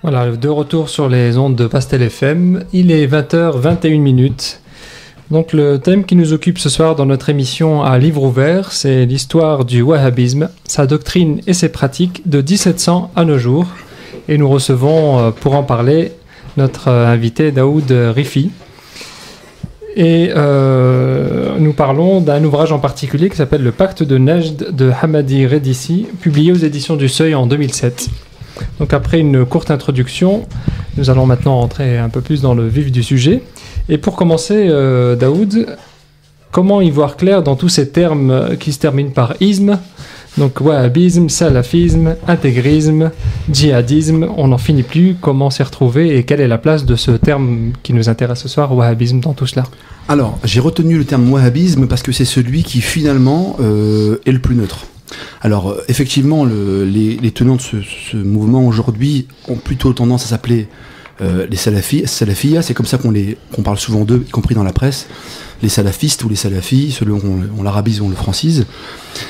Voilà, de retour sur les ondes de Pastel FM. Il est 20h21. Donc le thème qui nous occupe ce soir dans notre émission à livre ouvert, c'est l'histoire du wahhabisme, sa doctrine et ses pratiques de 1700 à nos jours. Et nous recevons pour en parler notre invité Daoud Rifi. Et nous parlons d'un ouvrage en particulier qui s'appelle Le Pacte de Nejd de Hamadi Redissi, publié aux éditions du Seuil en 2007. Donc après une courte introduction, nous allons maintenant rentrer un peu plus dans le vif du sujet. Et pour commencer, Daoud, comment y voir clair dans tous ces termes qui se terminent par isme? Donc wahhabisme, salafisme, intégrisme, djihadisme, on n'en finit plus. Comment s'y retrouver et quelle est la place de ce terme qui nous intéresse ce soir, wahhabisme, dans tout cela? Alors, j'ai retenu le terme wahhabisme parce que c'est celui qui finalement est le plus neutre. Alors, effectivement, les tenants de ce mouvement aujourd'hui ont plutôt tendance à s'appeler les salafiyas, c'est comme ça qu'on parle souvent d'eux, y compris dans la presse, les salafistes ou les salafis, selon on l'arabise ou on le francise.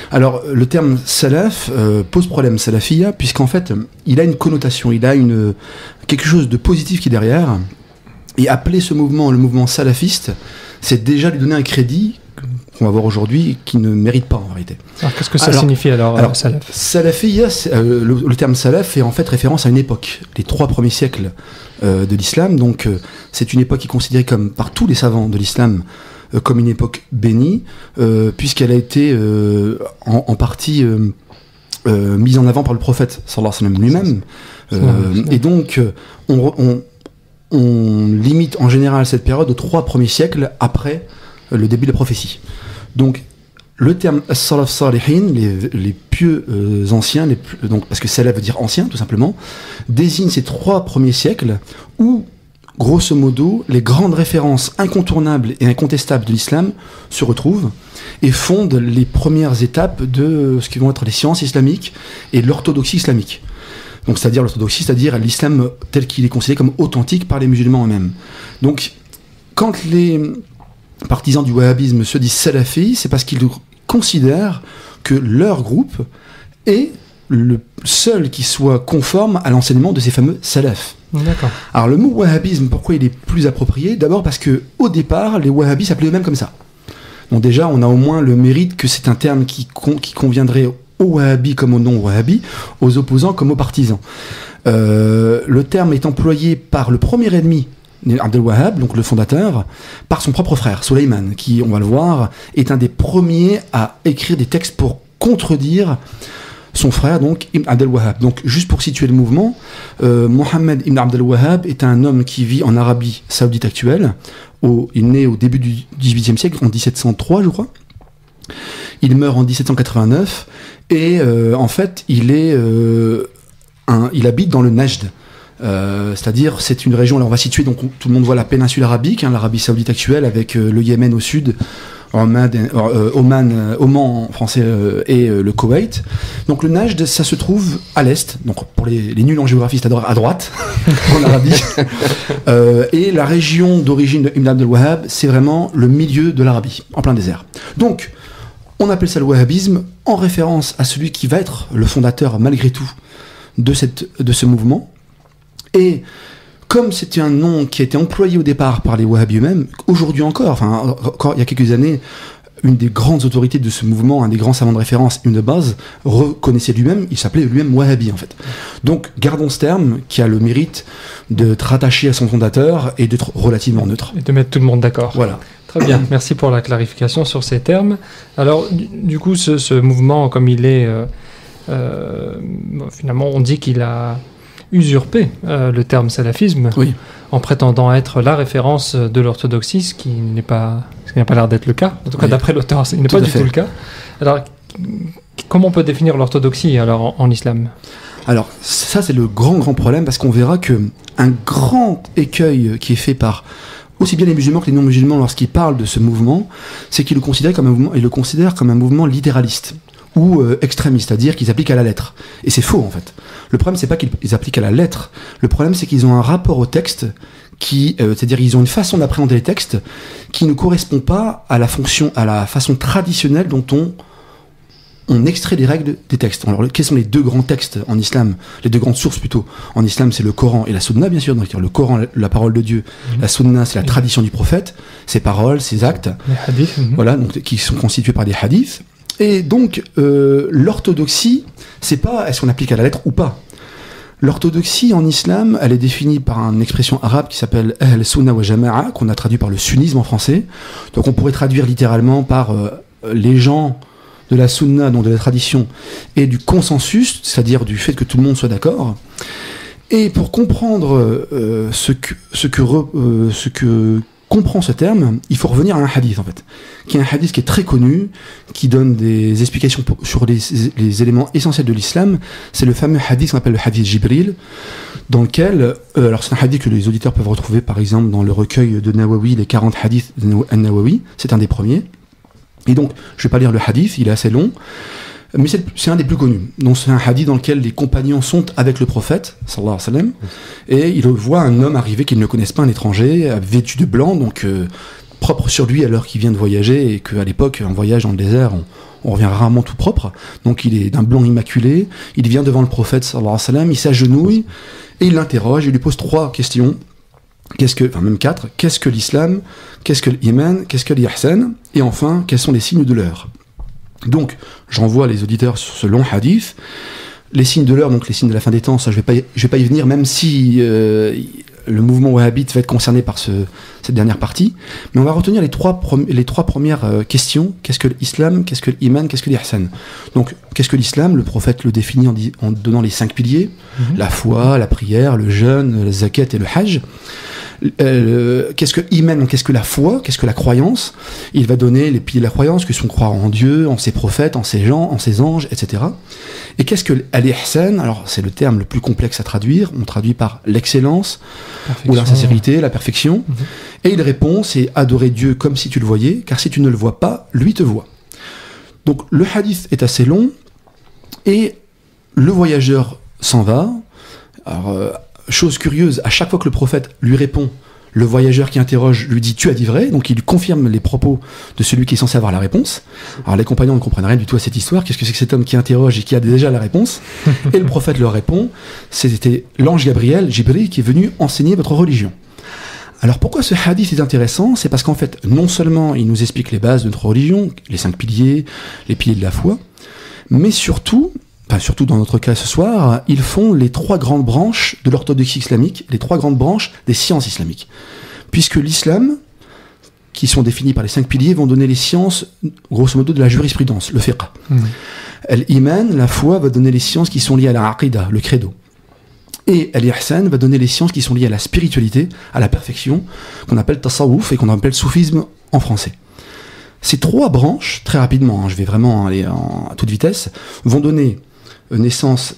Alors, le terme salaf pose problème, salafiyya, puisqu'en fait, il a une connotation, il a quelque chose de positif qui est derrière, et appeler ce mouvement le mouvement salafiste, c'est déjà lui donner un crédit qu'on va voir aujourd'hui, qui ne mérite pas en vérité. Alors qu'est-ce que ça signifie alors salaf? Salafiyya, le terme salaf fait en fait référence à une époque, les 3 premiers siècles de l'islam. Donc c'est une époque qui est considérée par tous les savants de l'islam comme une époque bénie, puisqu'elle a été en partie mise en avant par le prophète sallallahu alayhi wa sallam lui-même. Et donc on limite en général cette période aux 3 premiers siècles après le début de la prophétie. Donc, le terme as-salaf salihin, les pieux anciens, donc, parce que salaf veut dire ancien, tout simplement, désigne ces 3 premiers siècles où, grosso modo, les grandes références incontournables et incontestables de l'islam se retrouvent et fondent les premières étapes de ce qui vont être les sciences islamiques et l'orthodoxie islamique. Donc, c'est-à-dire l'orthodoxie, c'est-à-dire l'islam tel qu'il est considéré comme authentique par les musulmans eux-mêmes. Donc, quand les partisans du wahhabisme se disent salafis, c'est parce qu'ils considèrent que leur groupe est le seul qui soit conforme à l'enseignement de ces fameux salafs. D'accord. Alors le mot wahhabisme, pourquoi il est plus approprié? D'abord parce que au départ, les wahhabis s'appelaient eux-mêmes comme ça. Donc déjà, on a au moins le mérite que c'est un terme qui conviendrait aux wahhabis comme aux non-wahhabis, aux opposants comme aux partisans. Le terme est employé par le premier ennemi Abdel Wahhab, donc le fondateur, par son propre frère, Sulayman, qui, on va le voir, est un des premiers à écrire des textes pour contredire son frère, donc Ibn Abdel Wahhab. Donc, juste pour situer le mouvement, Mohammed Ibn Abdel Wahhab est un homme qui vit en Arabie Saoudite actuelle. Il est né au début du XVIIIe siècle, en 1703, je crois. Il meurt en 1789, et en fait, il habite dans le Najd. C'est-à-dire, c'est une région, là on va situer, donc tout le monde voit la péninsule arabique, l'Arabie Saoudite actuelle, avec le Yémen au sud, Oman en français, et le Koweït. Donc le Najd, ça se trouve à l'est, donc pour les nuls en géographie, c'est à droite, en Arabie. Et la région d'origine de Ibn Abdel Wahhab, c'est vraiment le milieu de l'Arabie, en plein désert. Donc, on appelle ça le wahhabisme en référence à celui qui va être le fondateur, malgré tout, de ce mouvement. Et comme c'était un nom qui a été employé au départ par les wahhabis eux-mêmes, aujourd'hui encore il y a quelques années, une des grandes autorités de ce mouvement, un des grands savants de référence, Ibn Baz, reconnaissait lui-même, il s'appelait lui-même wahhabi en fait. Donc gardons ce terme qui a le mérite d'être rattaché à son fondateur et d'être relativement neutre. Et de mettre tout le monde d'accord. Voilà. Très bien, merci pour la clarification sur ces termes. Alors, du coup, ce mouvement, comme il est, finalement, on dit qu'il a usurpé le terme salafisme, Oui. en prétendant être la référence de l'orthodoxie, ce qui n'a pas l'air d'être le cas. En tout cas, Oui. d'après l'auteur, ce n'est Tout pas à du fait. tout le cas. Alors, comment on peut définir l'orthodoxie alors en islam? Alors, ça, c'est le grand problème, parce qu'on verra que un grand écueil qui est fait par aussi bien les musulmans que les non-musulmans lorsqu'ils parlent de ce mouvement, c'est qu'ils le considèrent comme un mouvement littéraliste ou extrémiste, c'est-à-dire qu'ils appliquent à la lettre. Et c'est faux, en fait. Le problème, c'est pas qu'ils appliquent à la lettre. Le problème, c'est qu'ils ont un rapport au texte c'est-à-dire ils ont une façon d'appréhender les textes qui ne correspond pas à la façon traditionnelle dont on extrait les règles des textes. Alors, quels sont les deux grands textes en islam? Les deux grandes sources, plutôt. En islam, c'est le Coran et la Sunna, bien sûr. Donc, le Coran, la parole de Dieu. La Sunna, c'est la tradition du prophète, ses paroles, ses actes. Les hadiths. Voilà, donc, qui sont constitués par des hadiths. Et donc, l'orthodoxie, c'est pas est-ce qu'on applique à la lettre ou pas. L'orthodoxie en islam, elle est définie par une expression arabe qui s'appelle Ahl Sunna wa Jama'a, qu'on a traduit par le sunnisme en français. Donc, on pourrait traduire littéralement par les gens de la sunna, donc de la tradition, et du consensus, c'est-à-dire du fait que tout le monde soit d'accord. Et pour comprendre ce que comprend ce terme, il faut revenir à un hadith, en fait, qui est un hadith qui est très connu, qui donne des explications sur les éléments essentiels de l'islam. C'est le fameux hadith qu'on appelle le hadith Jibril, dans lequel, alors c'est un hadith que les auditeurs peuvent retrouver, par exemple, dans le recueil de Nawawi, les 40 hadiths de Nawawi, c'est un des premiers. Et donc, je ne vais pas lire le hadith, il est assez long, mais c'est un des plus connus. Donc, c'est un hadith dans lequel les compagnons sont avec le prophète, sallallahu alayhi wa sallam, et ils voient un homme arriver qu'ils ne connaissent pas, un étranger, vêtu de blanc, donc propre sur lui alors qu'il vient de voyager, et qu'à l'époque, en voyage dans le désert, on revient rarement tout propre. Donc, il est d'un blanc immaculé, il vient devant le prophète, sallallahu alayhi wa sallam, il s'agenouille, et il l'interroge, il lui pose 3 questions. Même 4, qu'est-ce que l'islam, qu'est-ce que l'iman, qu'est-ce que l'ihsan, et enfin, quels sont les signes de l'heure. Donc, j'envoie les auditeurs sur ce long hadith. Les signes de l'heure, donc les signes de la fin des temps, ça je vais pas y venir, même si le mouvement wahhabite va être concerné par cette dernière partie. Mais on va retenir les trois premières questions. Qu'est-ce que l'islam, qu'est-ce que l'iman, qu'est-ce que l'ihsan. Donc, qu'est-ce que l'islam? Le prophète le définit en donnant les 5 piliers, la foi, la prière, le jeûne, la zakat et le hajj. Qu'est-ce que l'iman, donc qu'est-ce que la foi, qu'est-ce que la croyance? Il va donner les piliers de la croyance, que sont croire en Dieu, en ses prophètes, en ses gens, en ses anges, etc. Et qu'est-ce que l'ihsan? Alors c'est le terme le plus complexe à traduire, on traduit par l'excellence, ou la sincérité, la perfection. Et il répond, c'est adorer Dieu comme si tu le voyais, car si tu ne le vois pas, lui te voit. Donc le hadith est assez long, et le voyageur s'en va. Alors, chose curieuse, à chaque fois que le prophète lui répond, le voyageur qui interroge lui dit « tu as dit vrai », donc il confirme les propos de celui qui est censé avoir la réponse. Alors les compagnons ne comprennent rien du tout à cette histoire, qu'est-ce que c'est que cet homme qui interroge et qui a déjà la réponse? Et le prophète leur répond, c'était l'ange Gabriel, Jibril, qui est venu enseigner votre religion. Alors pourquoi ce hadith est intéressant? C'est parce qu'en fait, non seulement il nous explique les bases de notre religion, les 5 piliers, les piliers de la foi, mais surtout dans notre cas ce soir, ils font les 3 grandes branches de l'orthodoxie islamique, les 3 grandes branches des sciences islamiques. Puisque l'islam, qui sont définis par les 5 piliers, vont donner les sciences, grosso modo, de la jurisprudence, le fiqh. L'iman, la foi, va donner les sciences qui sont liées à la aqida, le credo. Et l'ihsan va donner les sciences qui sont liées à la spiritualité, à la perfection, qu'on appelle tasawwuf et qu'on appelle soufisme en français. Ces 3 branches, très rapidement, je vais vraiment aller à toute vitesse, vont donner naissance,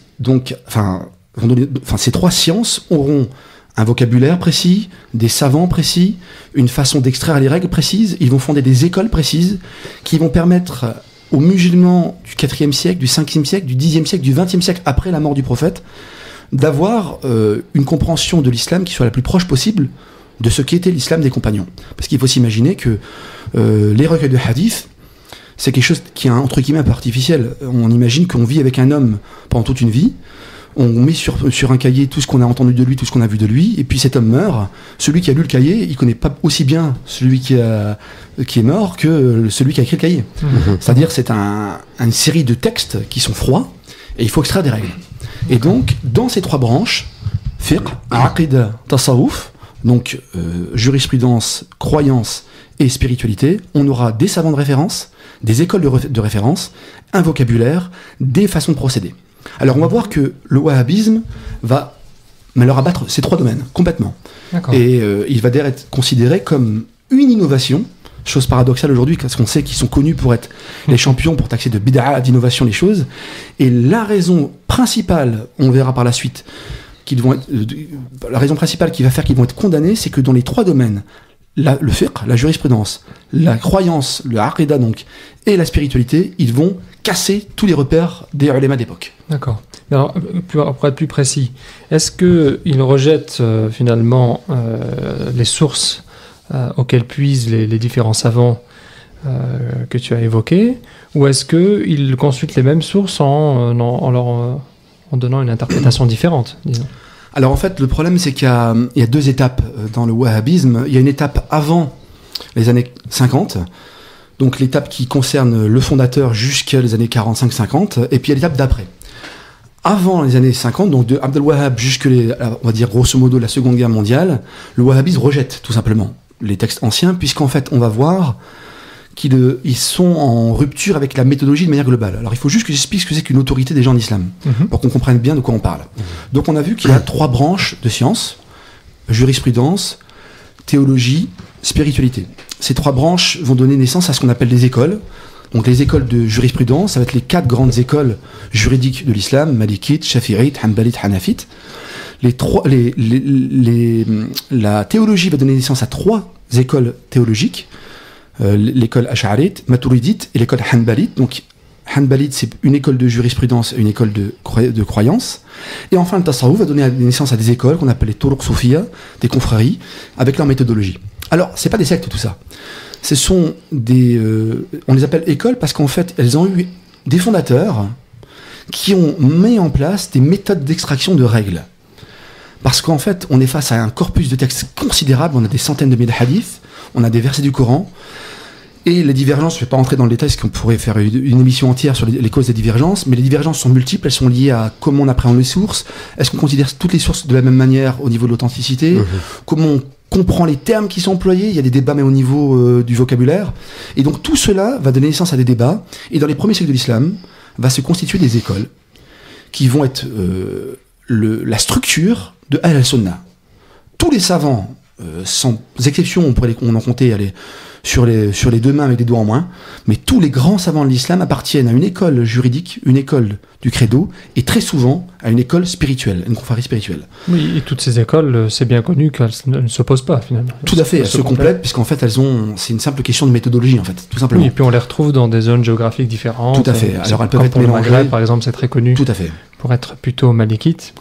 ces 3 sciences auront un vocabulaire précis, des savants précis, une façon d'extraire les règles précises. Ils vont fonder des écoles précises qui vont permettre aux musulmans du 4e siècle, du 5e siècle, du 10e siècle, du 20e siècle, après la mort du prophète, d'avoir une compréhension de l'islam qui soit la plus proche possible de ce qu'était l'islam des compagnons. Parce qu'il faut s'imaginer que les recueils de hadith, c'est quelque chose qui est entre guillemets un peu artificiel. On imagine qu'on vit avec un homme pendant toute une vie, on met sur un cahier tout ce qu'on a entendu de lui, tout ce qu'on a vu de lui, et puis cet homme meurt. Celui qui a lu le cahier, il connaît pas aussi bien celui qui est mort que celui qui a écrit le cahier. C'est-à-dire c'est une série de textes qui sont froids, et il faut extraire des règles. Et donc, dans ces 3 branches, fiqh, aqida, tasawwuf, donc jurisprudence, croyance et spiritualité, on aura des savants de référence, des écoles de référence, un vocabulaire, des façons de procéder. Alors on va voir que le wahhabisme va leur abattre ces 3 domaines, complètement. D'accord. Et il va d'ailleurs être considéré comme une innovation, chose paradoxale aujourd'hui, parce qu'on sait qu'ils sont connus pour être les champions, pour taxer de bid'a, d'innovation les choses. Et la raison principale, on verra par la suite, la raison principale qui va faire qu'ils vont être condamnés, c'est que dans les 3 domaines, le fiqh, la jurisprudence, la croyance, le aqida donc, et la spiritualité, ils vont casser tous les repères des ulémas d'époque. D'accord. Alors, pour être plus précis, est-ce qu'ils rejettent finalement les sources auxquelles puisent les différents savants que tu as évoqués, ou est-ce qu'ils consultent les mêmes sources en donnant une interprétation différente, disons? Alors en fait, le problème, c'est qu'il y a 2 étapes dans le wahhabisme. Il y a une étape avant les années 50, donc l'étape qui concerne le fondateur jusqu'à les années 45-50, et puis il y a l'étape d'après. Avant les années 50, donc de Abdel Wahhab jusqu'à, on va dire grosso modo, la Seconde Guerre mondiale, le wahhabisme rejette tout simplement les textes anciens, puisqu'en fait, on va voir qu'ils sont en rupture avec la méthodologie de manière globale. Alors il faut juste que j'explique ce que c'est qu'une autorité des gens en islam, pour qu'on comprenne bien de quoi on parle. Donc on a vu qu'il y a 3 branches de sciences: jurisprudence, théologie, spiritualité. Ces 3 branches vont donner naissance à ce qu'on appelle des écoles. Donc les écoles de jurisprudence, ça va être les 4 grandes écoles juridiques de l'islam: Malikite, Shafi'ite, Hanbalite, Hanafite. La théologie va donner naissance à 3 écoles théologiques: l'école Ash'arite, Maturidite et l'école Hanbalite. Donc Hanbalite, c'est une école de jurisprudence et une école de croyance. Et enfin, le Tasawwuf va donner naissance à des écoles qu'on appelle les Turuq Soufia, des confréries, avec leur méthodologie. Alors, c'est pas des sectes tout ça. Ce sont on les appelle écoles parce qu'en fait, elles ont eu des fondateurs qui ont mis en place des méthodes d'extraction de règles. Parce qu'en fait, on est face à un corpus de textes considérable, on a des centaines de hadiths, on a des versets du Coran, et les divergences, je ne vais pas rentrer dans le détail, parce qu'on pourrait faire une émission entière sur les causes des divergences, mais les divergences sont multiples, elles sont liées à comment on appréhende les sources, est-ce qu'on considère toutes les sources de la même manière au niveau de l'authenticité, comment on comprend les termes qui sont employés, il y a des débats même au niveau du vocabulaire, et donc tout cela va donner naissance à des débats, et dans les premiers siècles de l'islam, va se constituer des écoles, qui vont être la structure de Ahl al-Sunnah. Tous les savants, sans exception, on en comptait sur les 2 mains avec des doigts en moins, mais tous les grands savants de l'islam appartiennent à une école juridique, une école du credo, et très souvent à une école spirituelle, une confrérie spirituelle. Oui, et toutes ces écoles, c'est bien connu qu'elles ne s'opposent pas finalement. Tout à fait, elles se complètent, puisqu'en fait c'est une simple question de méthodologie en fait, tout simplement. Oui, et puis on les retrouve dans des zones géographiques différentes. Tout à fait, alors elles peuvent être mélangées. Le Maghreb, mélangées. par exemple, c'est très connu. Tout à fait. Pour être plutôt malikite.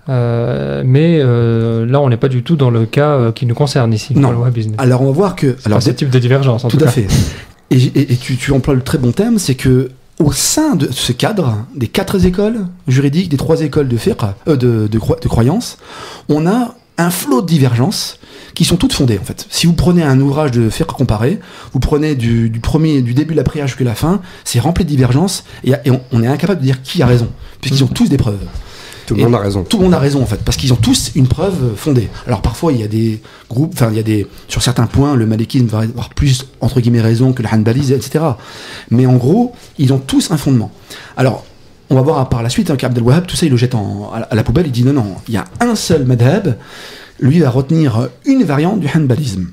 Mais là, on n'est pas du tout dans le cas qui nous concerne ici, non. Pour le wahhabisme. Alors on va voir que... Alors, ce type de divergence, en tout à cas. fait. Et tu emploies le très bon terme, c'est que au sein de ce cadre, des 4 écoles juridiques, des 3 écoles de fiqh, de croyance, on a un flot de divergences qui sont toutes fondées en fait. Si vous prenez un ouvrage de fiqh comparé, vous prenez du début de la prière jusqu'à la fin, c'est rempli de divergences et on est incapable de dire qui a raison, puisqu'ils ont tous des preuves. Tout le monde a raison. Tout le monde a raison en fait, parce qu'ils ont tous une preuve fondée. Alors parfois il y a des groupes, sur certains points, le malikisme va avoir plus entre guillemets raison que le hanbalisme, etc. Mais en gros, ils ont tous un fondement. Alors on va voir par la suite qu'Abdel Wahhab, tout ça il le jette à la poubelle, il dit non, il y a un seul madhab, lui va retenir une variante du hanbalisme.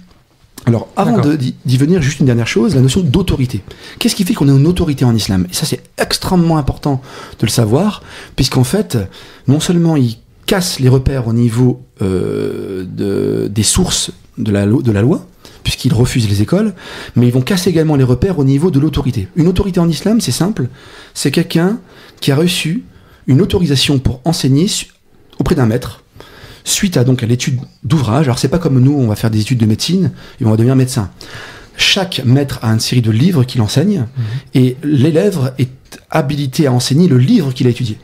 Alors, avant d'y venir, juste une dernière chose, la notion d'autorité. Qu'est-ce qui fait qu'on a une autorité en islam? Et ça, c'est extrêmement important de le savoir, puisqu'en fait, non seulement il casse les repères au niveau des sources de la loi, puisqu'il refuse les écoles, mais ils vont casser également les repères au niveau de l'autorité. Une autorité en islam, c'est simple, c'est quelqu'un qui a reçu une autorisation pour enseigner auprès d'un maître, suite à l'étude d'ouvrage. Alors c'est pas comme nous, on va faire des études de médecine et on va devenir médecin. Chaque maître a une série de livres qu'il enseigne et l'élève est habilité à enseigner le livre qu'il a étudié.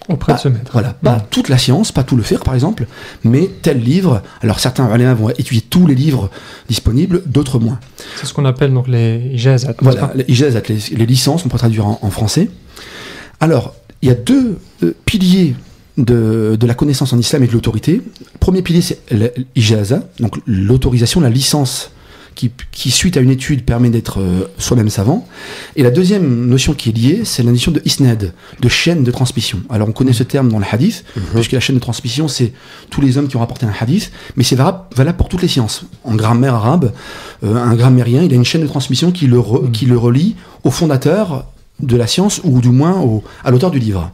Auprès de ce maître. Voilà, pas toute la science, pas tout le fiqh par exemple, mais tel livre. Alors certains ulama vont étudier tous les livres disponibles, d'autres moins. C'est ce qu'on appelle donc les ijazat. Voilà, les ijazat, les licences, on peut traduire en français. Alors, il y a 2 piliers de la connaissance en islam et de l'autorité. Le premier pilier, c'est l'ijaza, donc l'autorisation, la licence qui suite à une étude permet d'être soi-même savant. Et la deuxième notion qui est liée, c'est la notion de isnad, de chaîne de transmission. Alors on connaît ce terme dans le hadith, puisque la chaîne de transmission, c'est tous les hommes qui ont rapporté un hadith, mais c'est valable pour toutes les sciences. En grammaire arabe, un grammairien, il a une chaîne de transmission qui le relie au fondateur de la science, ou du moins à l'auteur du livre.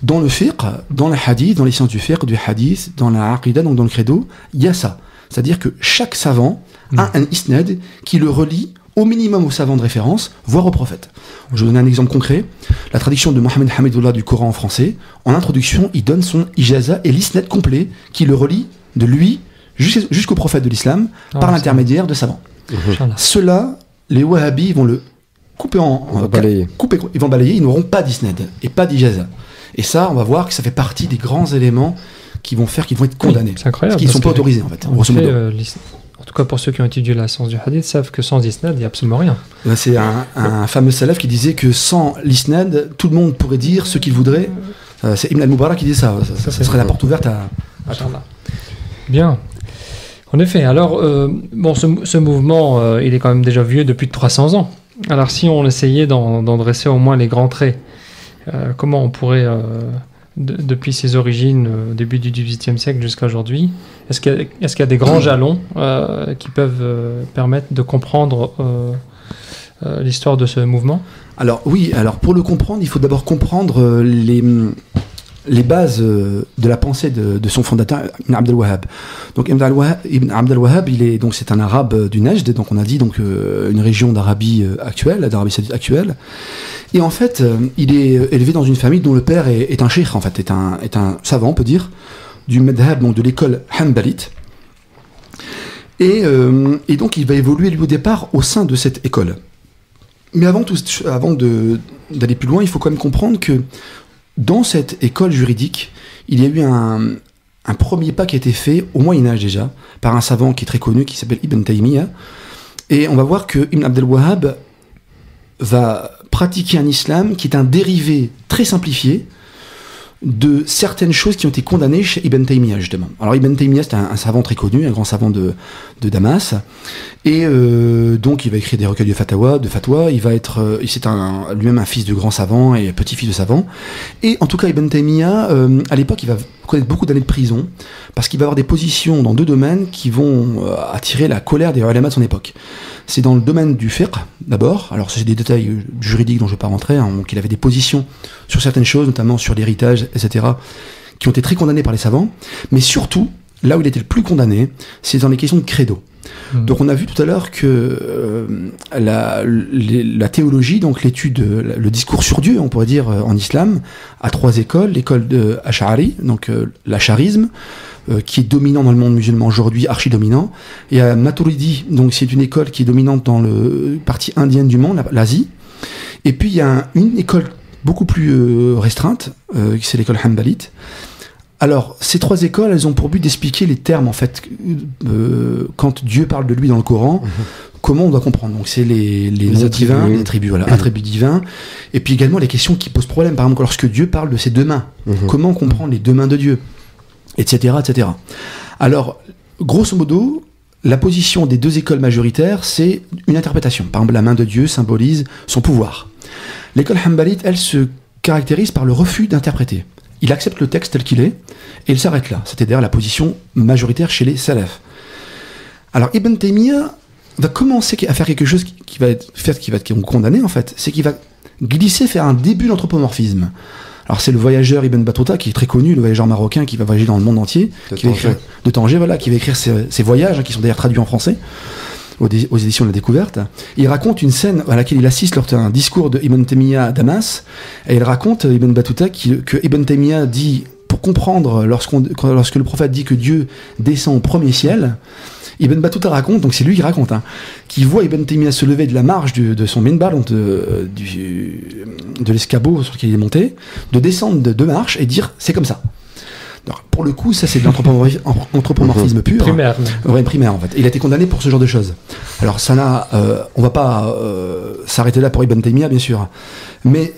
Dans le fiqh, dans le hadith, dans les sciences du fiqh, du hadith, dans la aqidah, donc dans le credo, il y a ça. C'est-à-dire que chaque savant a un isnad qui le relie au minimum au savant de référence, voire au prophète. Je vais donner un exemple concret. La traduction de Mohamed Hamidullah du Coran en français, en introduction, il donne son ijaza et l'isnad complet qui le relie de lui jusqu'au prophète de l'islam par l'intermédiaire de savants. Ceux-là, les wahhabis vont le couper ils vont balayer, ils n'auront pas d'isnad et pas d'ijaza. Et ça, on va voir que ça fait partie des grands éléments qui vont faire qu'ils vont être condamnés. C'est incroyable. Parce qu'ils ne sont pas autorisés, en fait. En tout cas, pour ceux qui ont étudié la science du hadith, savent que sans isnad, il n'y a absolument rien. C'est un fameux salaf qui disait que sans l'isnad, tout le monde pourrait dire ce qu'il voudrait. C'est Ibn al-Mubarak qui dit ça. Ça serait la porte ouverte à Bien. En effet, alors, ce mouvement, il est quand même déjà vieux depuis 300 ans. Alors, si on essayait d'en dresser au moins les grands traits, comment on pourrait, depuis ses origines, au début du XVIIIe siècle jusqu'à aujourd'hui, est-ce qu'il y a des grands jalons qui peuvent permettre de comprendre l'histoire de ce mouvement ? Alors oui, pour le comprendre, il faut d'abord comprendre les bases de la pensée de son fondateur, Ibn Abd al-Wahhab. Donc Ibn Abd al-Wahhab, c'est un arabe du Najd, donc on a dit une région d'Arabie actuelle, d'Arabie Saoudite actuelle. Et en fait, il est élevé dans une famille dont le père est un cheikh, en fait, est un savant, on peut dire, du madhab, donc de l'école hanbalite. Et donc il va évoluer lui au départ au sein de cette école. Mais avant d'aller plus loin, il faut quand même comprendre que dans cette école juridique, il y a eu un premier pas qui a été fait, au Moyen-Âge déjà, par un savant qui est très connu, qui s'appelle Ibn Taymiyyah. Et on va voir que Ibn Abd al-Wahhab va pratiquer un islam qui est un dérivé très simplifié de certaines choses qui ont été condamnées chez Ibn Taymiyyah, justement. Alors Ibn Taymiyyah, c'est un savant très connu, un grand savant de Damas, et donc il va écrire des recueils de fatwa, c'est lui-même un fils de grand savant et petit-fils de savant, et en tout cas Ibn Taymiyyah, à l'époque, il va connaître beaucoup d'années de prison, parce qu'il va avoir des positions dans deux domaines qui vont attirer la colère des ulama de son époque. C'est dans le domaine du fiqh, d'abord. Alors, c'est des détails juridiques dont je ne vais pas rentrer. Donc, il avait des positions sur certaines choses, notamment sur l'héritage, etc., qui ont été très condamnées par les savants. Mais surtout, là où il était le plus condamné, c'est dans les questions de credo. Donc, on a vu tout à l'heure que la théologie, donc l'étude, le discours sur Dieu, on pourrait dire, en islam, a trois écoles. L'école de Ash'ari, donc l'acharisme, qui est dominant dans le monde musulman aujourd'hui, archi-dominant. Il y a Maturidi, donc c'est une école qui est dominante dans la partie indienne du monde, l'Asie. Et puis il y a une école beaucoup plus restreinte, c'est l'école hanbalite. Alors, ces trois écoles, elles ont pour but d'expliquer les termes, en fait, quand Dieu parle de lui dans le Coran, comment on doit comprendre. Donc c'est les noms divins, les attributs, attributs divins, et puis également les questions qui posent problème. Par exemple, lorsque Dieu parle de ses deux mains, comment comprendre les deux mains de Dieu, etc., etc. Alors, grosso modo, la position des deux écoles majoritaires, c'est une interprétation. Par exemple, la main de Dieu symbolise son pouvoir. L'école hanbalite, elle, se caractérise par le refus d'interpréter. Il accepte le texte tel qu'il est, et il s'arrête là. C'était d'ailleurs la position majoritaire chez les salafs. Alors, Ibn Taymiyyah va commencer à faire quelque chose qui va être condamné, en fait. C'est qu'il va glisser, faire un début d'anthropomorphisme. Alors c'est le voyageur Ibn Battuta, qui est très connu, le voyageur marocain qui va voyager dans le monde entier, qui va écrire ses voyages, qui sont d'ailleurs traduits en français aux éditions de la Découverte. Il raconte une scène à laquelle il assiste lors d'un discours de Ibn Taymiyyah à Damas, et il raconte, Ibn Battuta, que Ibn Taymiyyah dit, pour comprendre, lorsque le prophète dit que Dieu descend au premier ciel, Ibn Battuta raconte, donc c'est lui qui raconte, qui voit Ibn Taymiyyah se lever de la marge de son minbar, donc de l'escabeau sur lequel il est monté, de descendre de deux marches et dire c'est comme ça. Alors, pour le coup, ça c'est de l'anthropomorphisme pur. Primaire. Ouais, primaire en fait. Il a été condamné pour ce genre de choses. Alors ça on va pas s'arrêter là pour Ibn Taymiyyah bien sûr, mais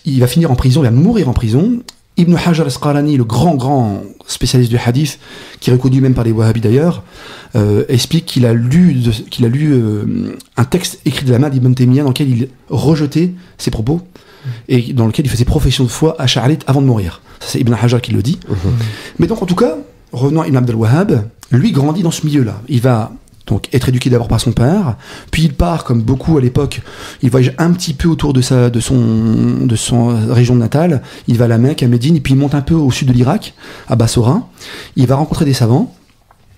il va finir en prison, il va mourir en prison. Ibn Hajar al-Asqalani, le grand spécialiste du hadith, qui est reconnu même par les Wahhabis d'ailleurs, explique qu'il a lu un texte écrit de la main d'Ibn Taymiyyah dans lequel il rejetait ses propos et dans lequel il faisait profession de foi à Ash'arite avant de mourir. Ça, c'est Ibn Hajar qui le dit. Mais donc en tout cas, revenons à Ibn Abd al-Wahhab, lui grandit dans ce milieu-là. Il va donc être éduqué d'abord par son père, puis il part, comme beaucoup à l'époque, il voyage un petit peu autour de son région natale, il va à la Mecque, à Médine, et puis il monte un peu au sud de l'Irak, à Bassora. Il va rencontrer des savants,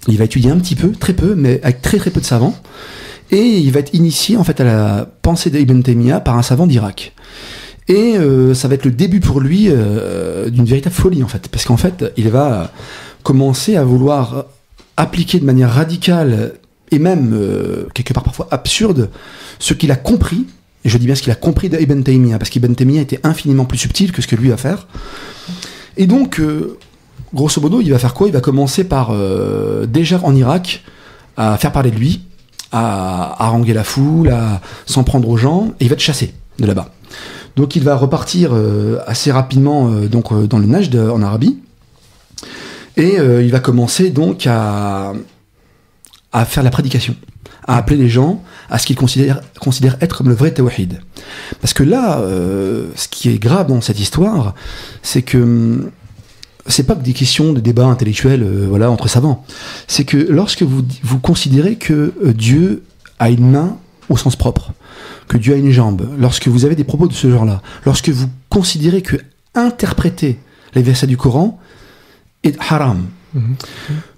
il va étudier un petit peu, très peu, mais avec très très peu de savants, et il va être initié en fait à la pensée d'Ibn Taymiyyah par un savant d'Irak. Et ça va être le début pour lui d'une véritable folie en fait, parce qu'en fait il va commencer à vouloir appliquer de manière radicale et même quelque part parfois absurde ce qu'il a compris, et je dis bien ce qu'il a compris d'Ibn Taymiyyah, parce qu'Ibn Taymiyyah était infiniment plus subtil que ce que lui va faire. Et donc grosso modo il va faire quoi? Il va commencer par déjà en Irak à faire parler de lui, à haranguer la foule, à s'en prendre aux gens, et il va être chassé de là-bas. Donc il va repartir assez rapidement dans le Najd en Arabie, et il va commencer donc à faire la prédication, à appeler les gens à ce qu'ils considèrent être comme le vrai tawhid. Parce que là, ce qui est grave dans cette histoire, c'est que c'est pas que des questions de débat intellectuel entre savants. C'est que lorsque vous considérez que Dieu a une main au sens propre, que Dieu a une jambe, lorsque vous avez des propos de ce genre-là, lorsque vous considérez que interpréter les versets du Coran est haram,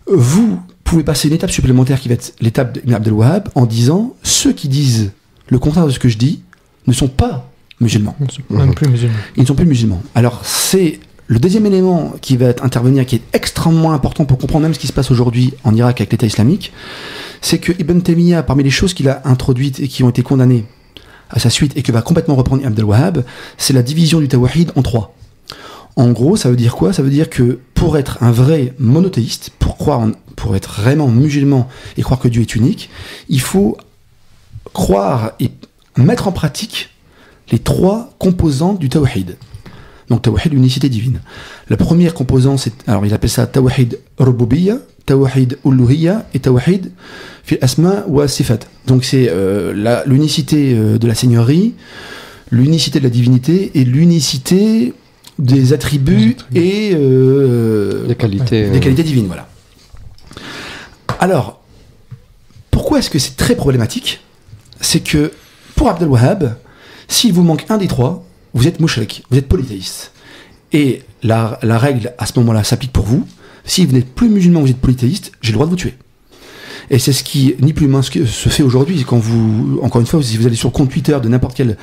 vous pouvez passer une étape supplémentaire qui va être l'étape d'Ibn Abd al-Wahhab en disant ceux qui disent le contraire de ce que je dis ne sont pas musulmans. Même plus musulmans. Ils ne sont plus musulmans. Alors c'est le deuxième élément qui va intervenir, qui est extrêmement important pour comprendre même ce qui se passe aujourd'hui en Irak avec l'État islamique, c'est que Ibn Taymiyyah, parmi les choses qu'il a introduites et qui ont été condamnées à sa suite et que va complètement reprendre Ibn Abd al-Wahhab, c'est la division du tawhid en trois. En gros, ça veut dire quoi? Ça veut dire que pour être un vrai monothéiste, pour être vraiment musulman et croire que Dieu est unique, il faut croire et mettre en pratique les trois composantes du tawhid. Donc tawhid, l'unicité divine. La première composante, alors il appelle ça tawhid rububiyya, tawhid uluhiyya et tawhid fil asma wa sifat. Donc c'est l'unicité de la seigneurie, l'unicité de la divinité et l'unicité des attributs et des qualités divines, voilà. Alors, pourquoi est-ce que c'est très problématique? C'est que pour Abd al-Wahhab, s'il vous manque un des trois, vous êtes mushrik, vous êtes polythéiste. Et la règle à ce moment-là s'applique pour vous. Si vous n'êtes plus musulman, vous êtes polythéiste, j'ai le droit de vous tuer. Et c'est ce qui, ni plus ni moins, se fait aujourd'hui. Quand encore une fois, si vous allez sur le compte Twitter de n'importe quel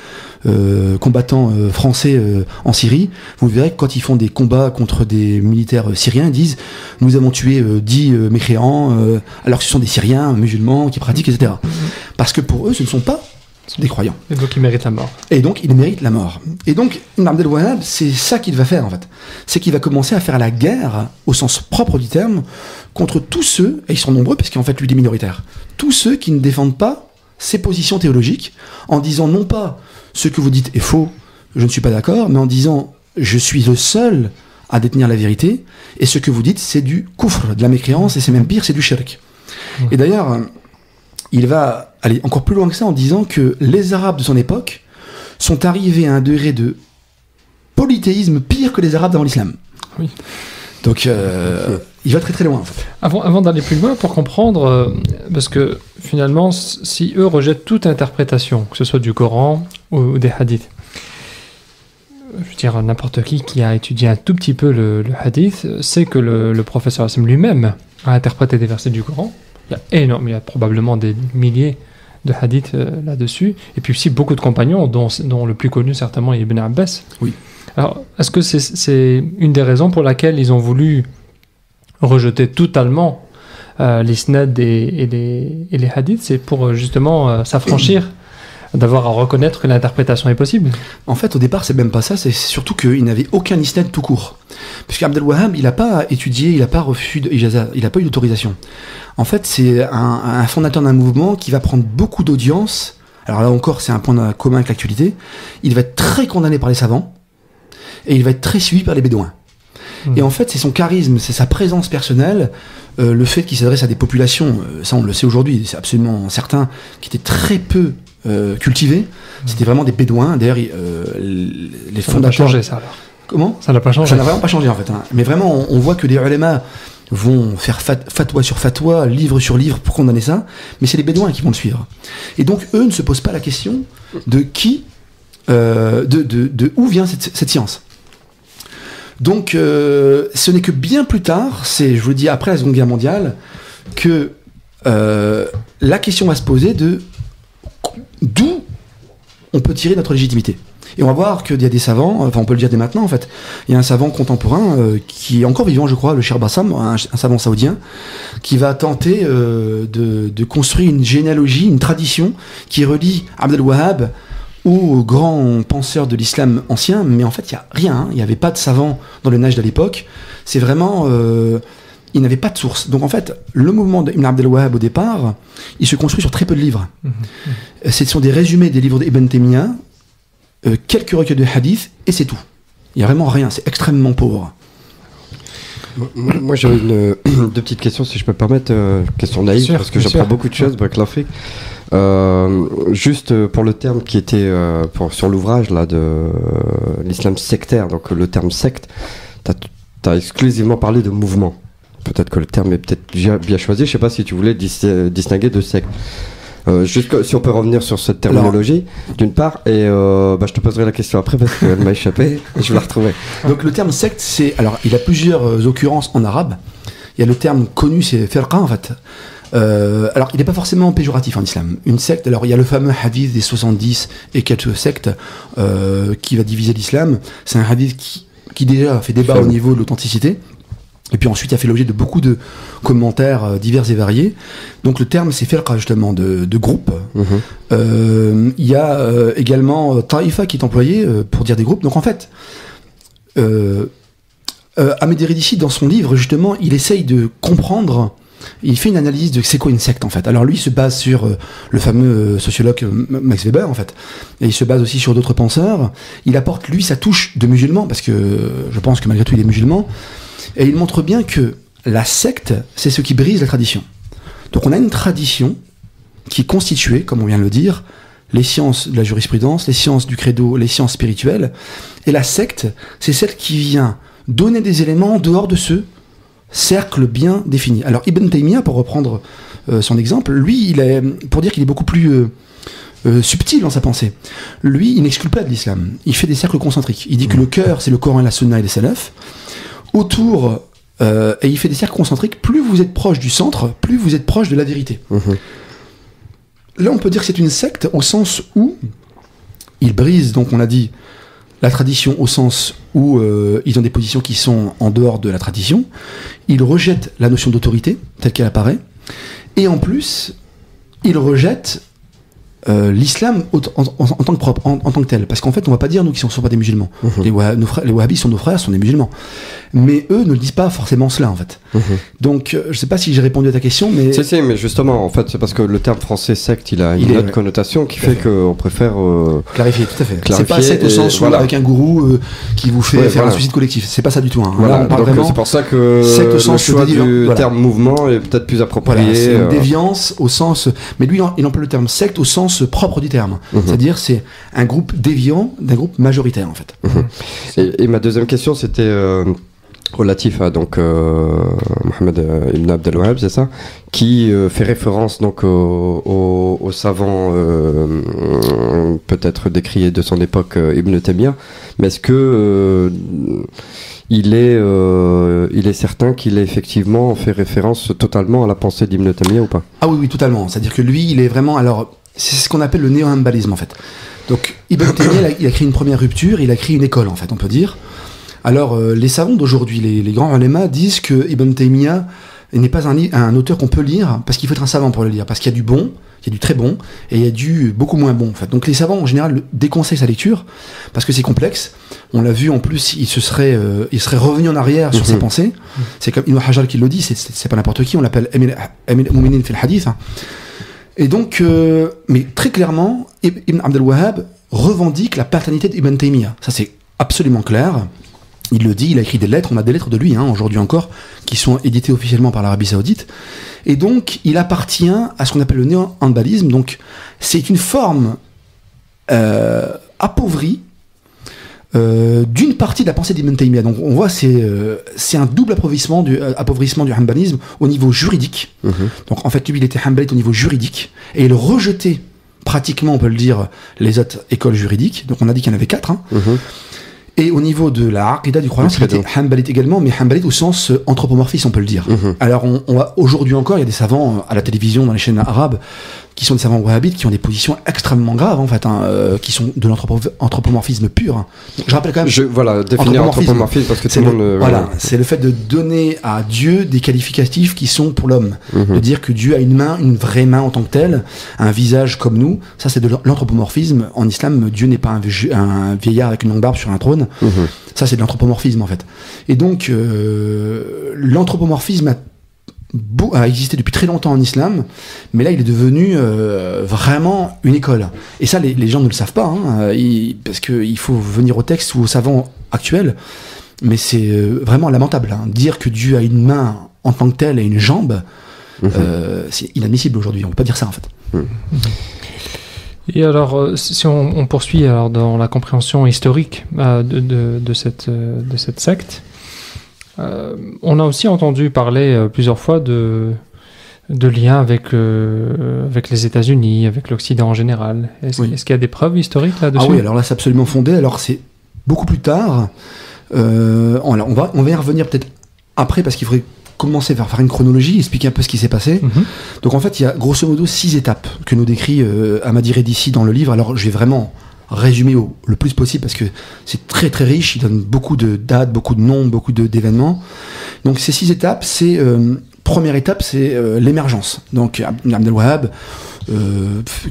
combattant français en Syrie, vous verrez que quand ils font des combats contre des militaires syriens, ils disent « Nous avons tué 10 mécréants, alors que ce sont des Syriens musulmans qui pratiquent, etc. » Parce que pour eux, ce ne sont pas des croyants. Et donc ils méritent la mort. Et donc ils méritent la mort. Et donc Ibn Abd al-Wahhab, c'est ça qu'il va faire en fait. C'est qu'il va commencer à faire la guerre, au sens propre du terme, contre tous ceux, et ils sont nombreux parce qu'en fait lui il est minoritaire, tous ceux qui ne défendent pas ses positions théologiques, en disant non pas ce que vous dites est faux, je ne suis pas d'accord, mais en disant je suis le seul à détenir la vérité, et ce que vous dites c'est du kufr, de la mécréance, et c'est même pire, c'est du shirk. Et d'ailleurs, il va aller encore plus loin que ça en disant que les Arabes de son époque sont arrivés à un degré de polythéisme pire que les Arabes dans l'islam. Oui. Donc il va très très loin en fait. Avant d'aller plus loin, pour comprendre, parce que finalement, si eux rejettent toute interprétation, que ce soit du Coran ou des hadiths, je veux dire, n'importe qui a étudié un tout petit peu le hadith, sait que le professeur Hassim lui-même a interprété des versets du Coran. Il y a probablement des milliers de hadiths là-dessus, et puis aussi beaucoup de compagnons, dont le plus connu certainement est Ibn Abbas. Oui. Alors, est-ce que c'est une des raisons pour laquelle ils ont voulu rejeter totalement l'isnad et les hadiths? C'est pour justement s'affranchir d'avoir à reconnaître que l'interprétation est possible? En fait, au départ, c'est même pas ça, c'est surtout qu'il n'avait aucun isnad tout court. Puisque Abd al-Wahhab, il n'a pas étudié, il n'a pas reçu d'ijazah, il n'a pas eu d'autorisation. En fait, c'est un fondateur d'un mouvement qui va prendre beaucoup d'audience. Alors là encore, c'est un point commun avec l'actualité. Il va être très condamné par les savants, et il va être très suivi par les bédouins. Et en fait, c'est son charisme, c'est sa présence personnelle, le fait qu'il s'adresse à des populations, ça on le sait aujourd'hui, c'est absolument certain, qui étaient très peu cultivées. C'était vraiment des bédouins. D'ailleurs, les fondateurs... Ça n'a pas changé, ça, alors. Comment ? Ça n'a pas changé. Ça n'a vraiment pas changé, en fait. Hein. Mais vraiment, on voit que les ulama vont faire fatwa sur fatwa, livre sur livre pour condamner ça, mais c'est les bédouins qui vont le suivre. Et donc, eux ne se posent pas la question de qui, de où vient cette science. Donc, ce n'est que bien plus tard, je vous le dis après la Seconde Guerre mondiale, que la question va se poser de d'où on peut tirer notre légitimité. Et on va voir qu'il y a des savants, enfin on peut le dire dès maintenant en fait, il y a un savant contemporain qui est encore vivant je crois, le Cheikh Bassam, un savant saoudien, qui va tenter de construire une généalogie, une tradition qui relie Abd al-Wahhab aux grands penseurs de l'islam ancien, mais en fait il n'y a rien, hein. Il n'y avait pas de savants dans le Najd à l'époque, c'est vraiment... il n'avait pas de source. Donc en fait, le mouvement d'Ibn Abd al-Wahhab au départ, il se construit sur très peu de livres. Ce sont des résumés des livres d'Ibn Taymiyyah, quelques recueils de hadith, et c'est tout. Il n'y a vraiment rien, c'est extrêmement pauvre. Moi j'avais deux petites questions, si je peux me permettre, question naïve, parce que j'apprends beaucoup de choses, juste pour le terme qui était sur l'ouvrage là, de l'islam sectaire, donc le terme secte, t'as exclusivement parlé de mouvement. Peut-être que le terme est peut-être bien choisi, je sais pas si tu voulais distinguer de secte. Juste si on peut revenir sur cette terminologie, d'une part, et je te poserai la question après parce qu'elle m'a échappé et je vais la retrouver. Donc le terme secte, alors il a plusieurs occurrences en arabe. Il y a le terme connu, c'est firqa en fait. Alors il n'est pas forcément péjoratif en islam. Une secte, alors il y a le fameux hadith des 70 et quelques sectes qui va diviser l'islam. C'est un hadith qui déjà fait débat au niveau de l'authenticité. Et puis ensuite, il a fait l'objet de beaucoup de commentaires divers et variés. Donc le terme, c'est firqa justement, de groupe. Il y a également ta'ifa qui est employé pour dire des groupes. Donc en fait, Ahmed Eridissi, dans son livre, justement, il essaye de comprendre, il fait une analyse de c'est quoi une secte en fait. Alors lui, il se base sur le fameux sociologue Max Weber en fait. Et il se base aussi sur d'autres penseurs. Il apporte, lui, sa touche de musulman, parce que je pense que malgré tout, il est musulman. Et il montre bien que la secte, c'est ce qui brise la tradition. Donc on a une tradition qui est constituée, comme on vient de le dire, les sciences de la jurisprudence, les sciences du credo, les sciences spirituelles. Et la secte, c'est celle qui vient donner des éléments en dehors de ce cercle bien défini. Alors Ibn Taymiyyah, pour reprendre son exemple, lui, pour dire qu'il est beaucoup plus subtil dans sa pensée, lui, il n'exclut pas de l'islam. Il fait des cercles concentriques. Il dit que le cœur, c'est le Coran, la Sunna et les salafs. Autour, et il fait des cercles concentriques, plus vous êtes proche du centre, plus vous êtes proche de la vérité. Là, on peut dire que c'est une secte au sens où ils brisent, donc on l'a dit, la tradition au sens où ils ont des positions qui sont en dehors de la tradition, ils rejettent la notion d'autorité, telle qu'elle apparaît, et en plus, ils rejettent l'islam en tant que propre, en tant que tel. Parce qu'en fait, on va pas dire, nous, qui ne sont pas des musulmans. Les wahhabis sont nos frères, sont des musulmans. Mais eux ne disent pas forcément cela, en fait. Donc, je sais pas si j'ai répondu à ta question, mais... Si, mais justement, en fait, c'est parce que le terme français secte, il a une autre connotation qui fait qu'on préfère... clarifier, tout à fait. C'est pas secte au sens où, avec un gourou qui vous fait faire un suicide collectif. C'est pas ça du tout. Hein. Voilà, là, on parle donc vraiment c'est pour ça que secte au le sens choix du terme mouvement est peut-être plus approprié. Voilà, c'est une déviance au sens... Mais lui, il emploie le terme secte au sens propre du terme. C'est-à-dire, c'est un groupe déviant d'un groupe majoritaire, en fait. Et ma deuxième question, c'était relatif à donc Mohamed Ibn Abd al-Wahhab, c'est ça, qui fait référence donc au savant peut-être décrié de son époque, Ibn Taymiyyah. Mais est-ce que il est certain qu'il ait effectivement fait référence totalement à la pensée d'Ibn Taymiyyah ou pas? Ah oui, totalement. C'est-à-dire que lui, il est vraiment... Alors, c'est ce qu'on appelle le néo-hanbalisme, en fait. Donc, Ibn Taymiyyah, il a créé une première rupture, il a créé une école, en fait, on peut dire. Alors, les savants d'aujourd'hui, les grands ulémas, disent que Ibn Taymiyyah n'est pas un auteur qu'on peut lire, parce qu'il faut être un savant pour le lire, parce qu'il y a du bon, il y a du très bon, et il y a du beaucoup moins bon, en fait. Donc, les savants, en général, déconseillent sa lecture, parce que c'est complexe. On l'a vu, en plus, il serait revenu en arrière sur ses pensées. C'est comme Ibn Hajar qui le dit, c'est pas n'importe qui, on l'appelle Amir Mouminin fil Hadith. Et donc, mais très clairement, Ibn Abd al-Wahhab revendique la paternité d'Ibn Taymiyyah. Ça, c'est absolument clair. Il le dit, il a écrit des lettres, on a des lettres de lui, aujourd'hui encore, qui sont éditées officiellement par l'Arabie Saoudite. Et donc, il appartient à ce qu'on appelle le néo-handbalisme. Donc, c'est une forme appauvrie d'une partie de la pensée d'Ibn Taymiyyah. Donc, on voit, c'est un double appauvrissement du hanbalisme au niveau juridique. Donc, en fait, lui, il était hanbalite au niveau juridique, et il rejetait pratiquement, on peut le dire, les autres écoles juridiques. Donc, on a dit qu'il y en avait 4. Et au niveau de la aqida du croyance, il était hanbalite également, mais hanbalite au sens anthropomorphiste, on peut le dire. Alors, on va, aujourd'hui encore, il y a des savants à la télévision, dans les chaînes arabes, qui sont des savants wahhabites, qui ont des positions extrêmement graves, en fait, qui sont de l'anthropomorphisme pur. Je rappelle quand même... Voilà, définir anthropomorphisme, parce que tout le monde... Voilà, c'est le fait de donner à Dieu des qualificatifs qui sont pour l'homme. De dire que Dieu a une main, une vraie main en tant que telle, un visage comme nous, ça c'est de l'anthropomorphisme. En islam, Dieu n'est pas un vieillard avec une longue barbe sur un trône. Ça c'est de l'anthropomorphisme, en fait. Et donc, l'anthropomorphisme a existé depuis très longtemps en islam, mais là il est devenu vraiment une école. Et ça, les gens ne le savent pas, parce qu'il faut venir au texte ou aux savants actuels, mais c'est vraiment lamentable. Dire que Dieu a une main en tant que telle et une jambe, c'est inadmissible aujourd'hui, on ne peut pas dire ça, en fait. Et alors, si on poursuit alors dans la compréhension historique de cette secte, on a aussi entendu parler plusieurs fois de liens avec les États-Unis, avec l'Occident en général. Est-ce qu'il y a des preuves historiques là-dessus ? Ah oui, alors là c'est absolument fondé. Alors c'est beaucoup plus tard. On va y revenir peut-être après, parce qu'il faudrait commencer par faire une chronologie, expliquer un peu ce qui s'est passé. Donc en fait, il y a grosso modo 6 étapes que nous décrit Ahmadi Redissi dans le livre. Alors je vais vraiment résumer le plus possible, parce que c'est très très riche, il donne beaucoup de dates, beaucoup de noms, beaucoup d'événements. Donc ces 6 étapes, première étape, c'est l'émergence. Donc Ibn Abd al-Wahhab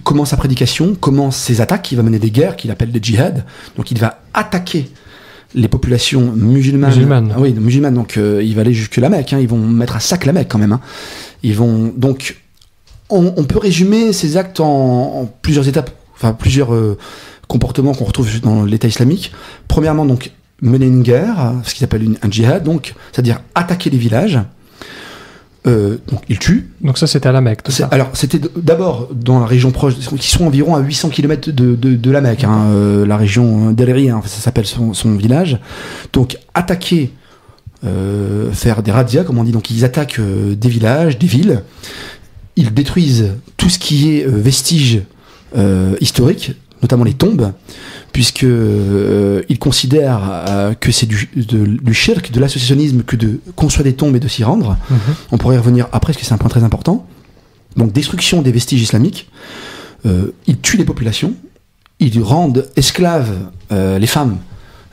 commence sa prédication, commence ses attaques, il va mener des guerres qu'il appelle des djihad. Donc il va attaquer les populations musulmanes. Oui, musulmanes. Donc il va aller jusque la Mecque, ils vont mettre à sac la Mecque quand même. Ils vont donc, on peut résumer ces actes en plusieurs étapes, enfin plusieurs comportements qu'on retrouve dans l'État islamique. Premièrement, donc, mener une guerre, ce qu'ils appellent un djihad, donc, c'est-à-dire attaquer les villages. Donc, ils tuent. Donc ça, c'était à la Mecque, tout ça. Alors, c'était d'abord dans la région proche, qui sont environ à 800 km de la Mecque, la région d'Al-Ri, ça s'appelle son village. Donc, attaquer, faire des razzias, comme on dit, donc ils attaquent des villages, des villes. Ils détruisent tout ce qui est vestige historique, notamment les tombes, puisque ils considèrent que c'est du shirk, de l'associationnisme, que de construire des tombes et de s'y rendre. On pourrait y revenir après, parce que c'est un point très important. Donc destruction des vestiges islamiques, ils tuent les populations, ils rendent esclaves les femmes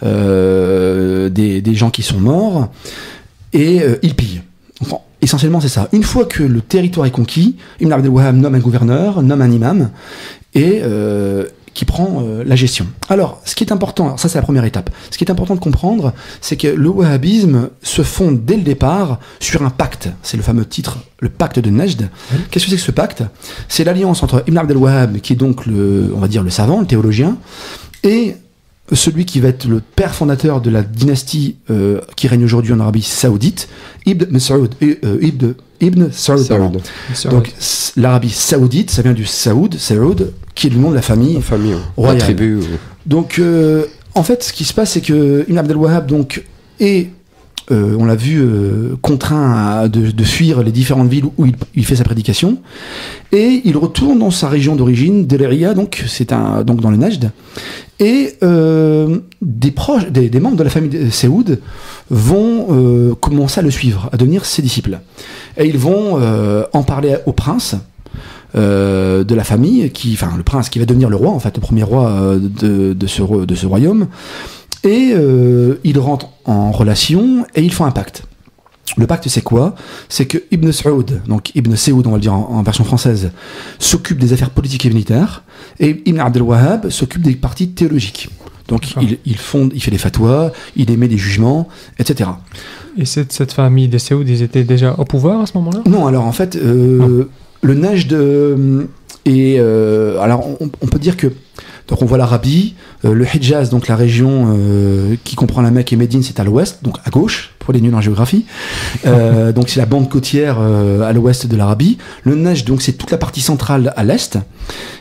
des gens qui sont morts, et ils pillent. Enfin, essentiellement c'est ça. Une fois que le territoire est conquis, Ibn Abd al-Wahhab nomme un gouverneur, nomme un imam, et qui prend la gestion. Alors, ce qui est important, ça c'est la première étape, ce qui est important de comprendre, c'est que le wahhabisme se fonde dès le départ sur un pacte. C'est le fameux titre, le pacte de Najd. Qu'est-ce que c'est que ce pacte ? C'est l'alliance entre Ibn Abd al-Wahhab, qui est donc on va dire le savant, le théologien, et celui qui va être le père fondateur de la dynastie qui règne aujourd'hui en Arabie Saoudite, Ibn Saoud. Donc l'Arabie Saoudite, ça vient du Saoud, qui est le nom de la famille royale. Tribu. Donc en fait, ce qui se passe, c'est que Ibn Abd al-Wahhab donc est on l'a vu contraint de fuir les différentes villes où il fait sa prédication, et il retourne dans sa région d'origine, Deleria, donc donc dans le Najd, et des membres de la famille de Saoud vont commencer à le suivre, à devenir ses disciples, et ils vont en parler au prince de la famille, le prince qui va devenir le roi, en fait, le premier roi de ce royaume. Et ils rentrent en relation et ils font un pacte. Le pacte, c'est quoi ? C'est que Ibn Saoud, donc Ibn Saoud, on va le dire en version française, s'occupe des affaires politiques et militaires, et Ibn Abd al-Wahhab s'occupe des parties théologiques. Donc il fait des fatwas, il émet des jugements, etc. Et cette famille des Saoud, ils étaient déjà au pouvoir à ce moment-là ? Non, alors en fait, le Najd Et alors, on peut dire que donc on voit l'Arabie, le Hijaz, donc la région qui comprend la Mecque et Médine, c'est à l'ouest, donc à gauche, pour les nuls en géographie. Donc c'est la bande côtière à l'ouest de l'Arabie. Le Najd, donc c'est toute la partie centrale à l'est.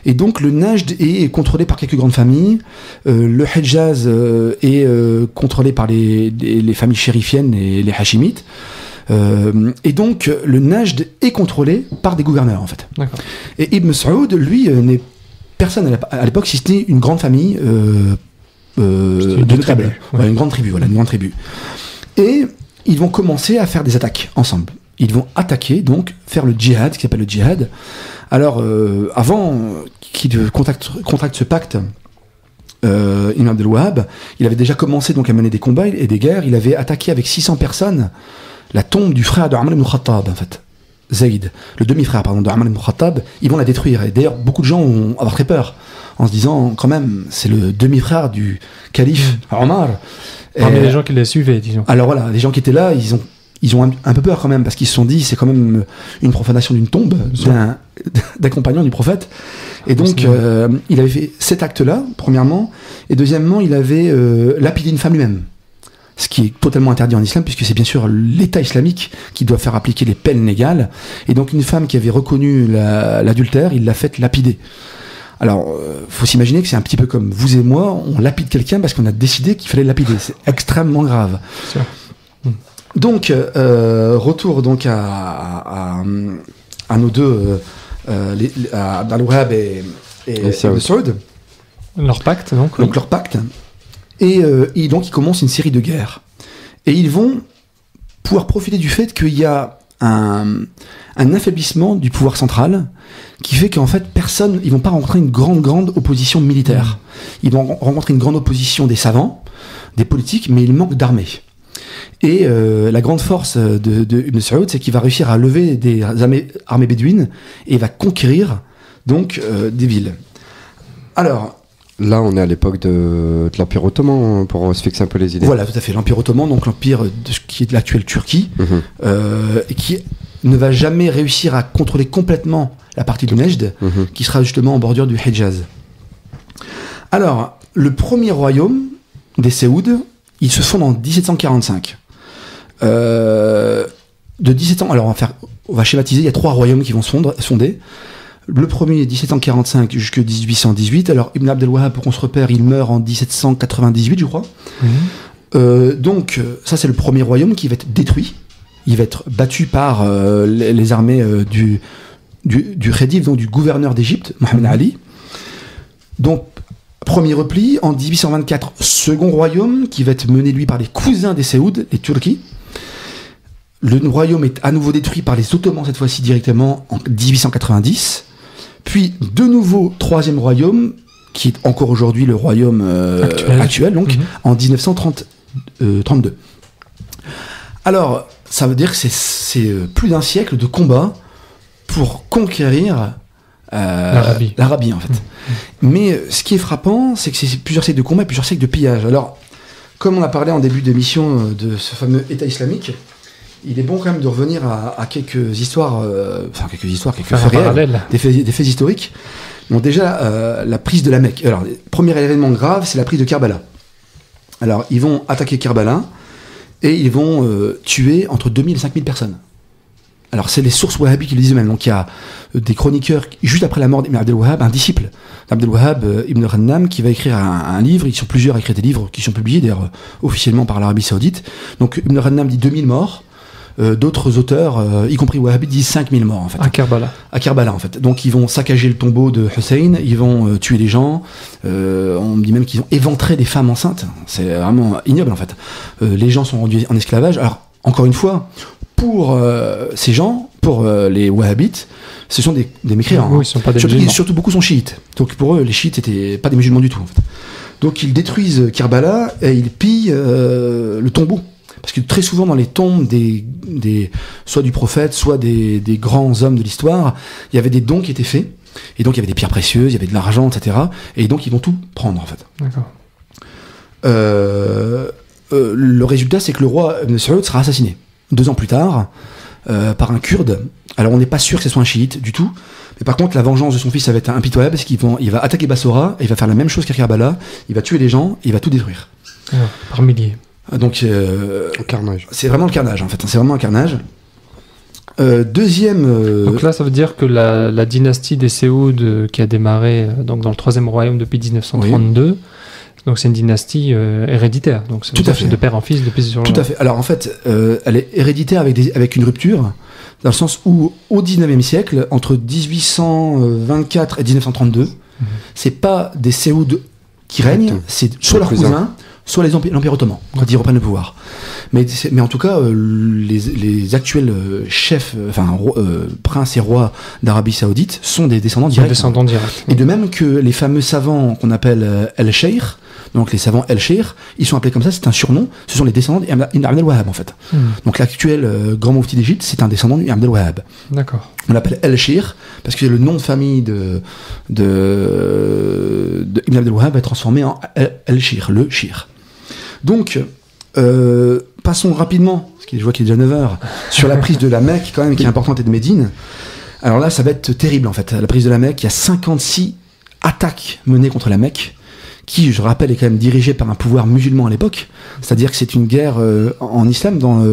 Et donc le Najd est contrôlé par quelques grandes familles. Le Hijaz est contrôlé par les familles chérifiennes et les Hachimites. Et donc le Najd est contrôlé par des gouverneurs en fait. D'accord. Et Ibn Saoud, lui, n'est personne à l'époque, si ce n'est une grande famille de notables. Ouais. Ouais, une grande tribu, voilà, une grande tribu. Et ils vont commencer à faire des attaques ensemble. Ils vont attaquer, donc, faire le djihad, ce qui s'appelle le djihad. Alors, avant qu'il contracte ce pacte, Ibn Abdel Wahhab, il avait déjà commencé donc à mener des combats et des guerres. Il avait attaqué avec 600 personnes la tombe du frère de Omar ibn Khattab, en fait. Zayd, le demi-frère pardon, de Omar ibn Khattab, ils vont la détruire. Et d'ailleurs, beaucoup de gens vont avoir très peur, en se disant, quand même, c'est le demi-frère du calife Omar. Parmi les gens qui les suivaient, disons. Alors voilà, les gens qui étaient là, ils ont un peu peur quand même, parce qu'ils se sont dit, c'est quand même une profanation d'une tombe d'un compagnon du prophète. Et donc, il avait fait cet acte-là, premièrement, et deuxièmement, il avait lapidé une femme lui-même. Ce qui est totalement interdit en islam, puisque c'est bien sûr l'État islamique qui doit faire appliquer les peines légales. Et donc une femme qui avait reconnu l'adultère, il l'a fait lapider. Alors, faut s'imaginer que c'est un petit peu comme vous et moi, on lapide quelqu'un parce qu'on a décidé qu'il fallait lapider. C'est extrêmement grave. Donc, retour donc à nos deux, à Abdel Wahhab et Ibn Saoud. Leur pacte, donc. Donc leur pacte. Et donc ils commencent une série de guerres. Et ils vont pouvoir profiter du fait qu'il y a un affaiblissement du pouvoir central qui fait qu'en fait ils vont pas rencontrer une grande opposition militaire. Ils vont rencontrer une grande opposition des savants, des politiques, mais il manque d'armée. Et la grande force de Ibn Saoud, c'est qu'il va réussir à lever des armées bédouines et va conquérir donc des villes. Alors là, on est à l'époque de l'Empire ottoman, pour se fixer un peu les idées. Voilà, tout à fait. L'Empire ottoman, donc l'empire qui est de l'actuelle Turquie, et qui ne va jamais réussir à contrôler complètement la partie du Nejd, qui sera justement en bordure du Hijaz. Alors, le premier royaume des Séouds, il se fonde en 1745. De 1700, alors on va schématiser, il y a 3 royaumes qui vont se fonder. Le premier, 1745 jusqu'à 1818. Alors, Ibn Abdel Wahhab, pour qu'on se repère, il meurt en 1798, je crois. Donc, ça, c'est le premier royaume qui va être détruit. Il va être battu par les armées du Khedive, donc du gouverneur d'Égypte, Mohamed Ali. Donc, premier repli. En 1824, second royaume, qui va être mené, lui, par les cousins des Séouds, les Turquis. Le royaume est à nouveau détruit par les Ottomans, cette fois-ci directement, en 1890. Puis, de nouveau, troisième royaume, qui est encore aujourd'hui le royaume actuel donc, en 1932. Alors, ça veut dire que c'est plus d'un siècle de combat pour conquérir l'Arabie, en fait. Mais ce qui est frappant, c'est que c'est plusieurs siècles de combat et plusieurs siècles de pillage. Alors, comme on a parlé en début d'émission de ce fameux État islamique, il est bon quand même de revenir à quelques histoires, quelques faits réels, des faits historiques. Bon, déjà, la prise de la Mecque. Alors, le premier événement grave, c'est la prise de Karbala. Alors, ils vont attaquer Karbala et ils vont tuer entre 2000 et 5000 personnes. Alors, c'est les sources wahhabis qui le disent eux-mêmes. Donc, il y a des chroniqueurs, juste après la mort d'Ibn Abdel Wahhab, un disciple d'Abdel Wahhab, Ibn Rannam, qui va écrire un livre. Ils sont plusieurs à écrire des livres qui sont publiés, d'ailleurs, officiellement par l'Arabie Saoudite. Donc, Ibn Rannam dit 2000 morts. D'autres auteurs, y compris wahhabis, disent 5000 morts, en fait. À Karbala, en fait. Donc, ils vont saccager le tombeau de Hussein, ils vont tuer les gens. On me dit même qu'ils ont éventré des femmes enceintes. C'est vraiment ignoble, en fait. Les gens sont rendus en esclavage. Alors, encore une fois, pour ces gens, pour les wahhabites, ce sont des mécréants. Oui, ils sont pas des musulmans. Surtout beaucoup sont chiites. Donc, pour eux, les chiites n'étaient pas des musulmans du tout, en fait. Donc, ils détruisent Karbala et ils pillent le tombeau. Parce que très souvent dans les tombes soit du prophète, soit des grands hommes de l'histoire, il y avait des dons qui étaient faits, et donc il y avait des pierres précieuses, il y avait de l'argent, etc. Et donc ils vont tout prendre, en fait. D'accord. Le résultat, c'est que le roi Ibn Saoud sera assassiné. 2 ans plus tard, par un Kurde. Alors on n'est pas sûr que ce soit un chiite du tout, mais par contre la vengeance de son fils ça va être impitoyable parce qu'il va attaquer Bassora, et il va faire la même chose qu'à Karbala, il va tuer les gens, et il va tout détruire. Par milliers. Donc carnage. c'est vraiment le carnage en fait, c'est vraiment un carnage. Deuxième. Donc là, ça veut dire que la dynastie des Séouds qui a démarré donc dans le Troisième Royaume depuis 1932, oui. Donc c'est une dynastie héréditaire. Donc c'est de père en fils, de piste sur. Tout à fait. Alors en fait, elle est héréditaire avec une rupture, dans le sens où au 19e siècle, entre 1824 et 1932, c'est pas des Séouds qui règnent, c'est soit leurs cousins, soit l'Empire ottoman, quand ils reprennent le pouvoir. Mais en tout cas, les actuels chefs, princes et rois d'Arabie Saoudite sont des descendants directs. Et de même que les fameux savants qu'on appelle El-Sheikh, donc les savants El-Sheikh, ils sont appelés comme ça, c'est un surnom, ce sont les descendants d'Ibn al-Wahhab en fait. Donc l'actuel grand mufti d'Égypte, c'est un descendant d'Ibn al-Wahhab. D'accord. On l'appelle El-Sheikh parce que le nom de famille de Ibn al-Wahhab est transformé en El-Sheikh, le Sheikh. Donc, passons rapidement, parce que je vois qu'il est déjà 9h, sur la prise de la Mecque, quand même, qui est importante, et de Médine. Alors là, ça va être terrible, en fait. La prise de la Mecque, il y a 56 attaques menées contre la Mecque, qui, je rappelle, est quand même dirigée par un pouvoir musulman à l'époque. C'est-à-dire que c'est une guerre en islam, dans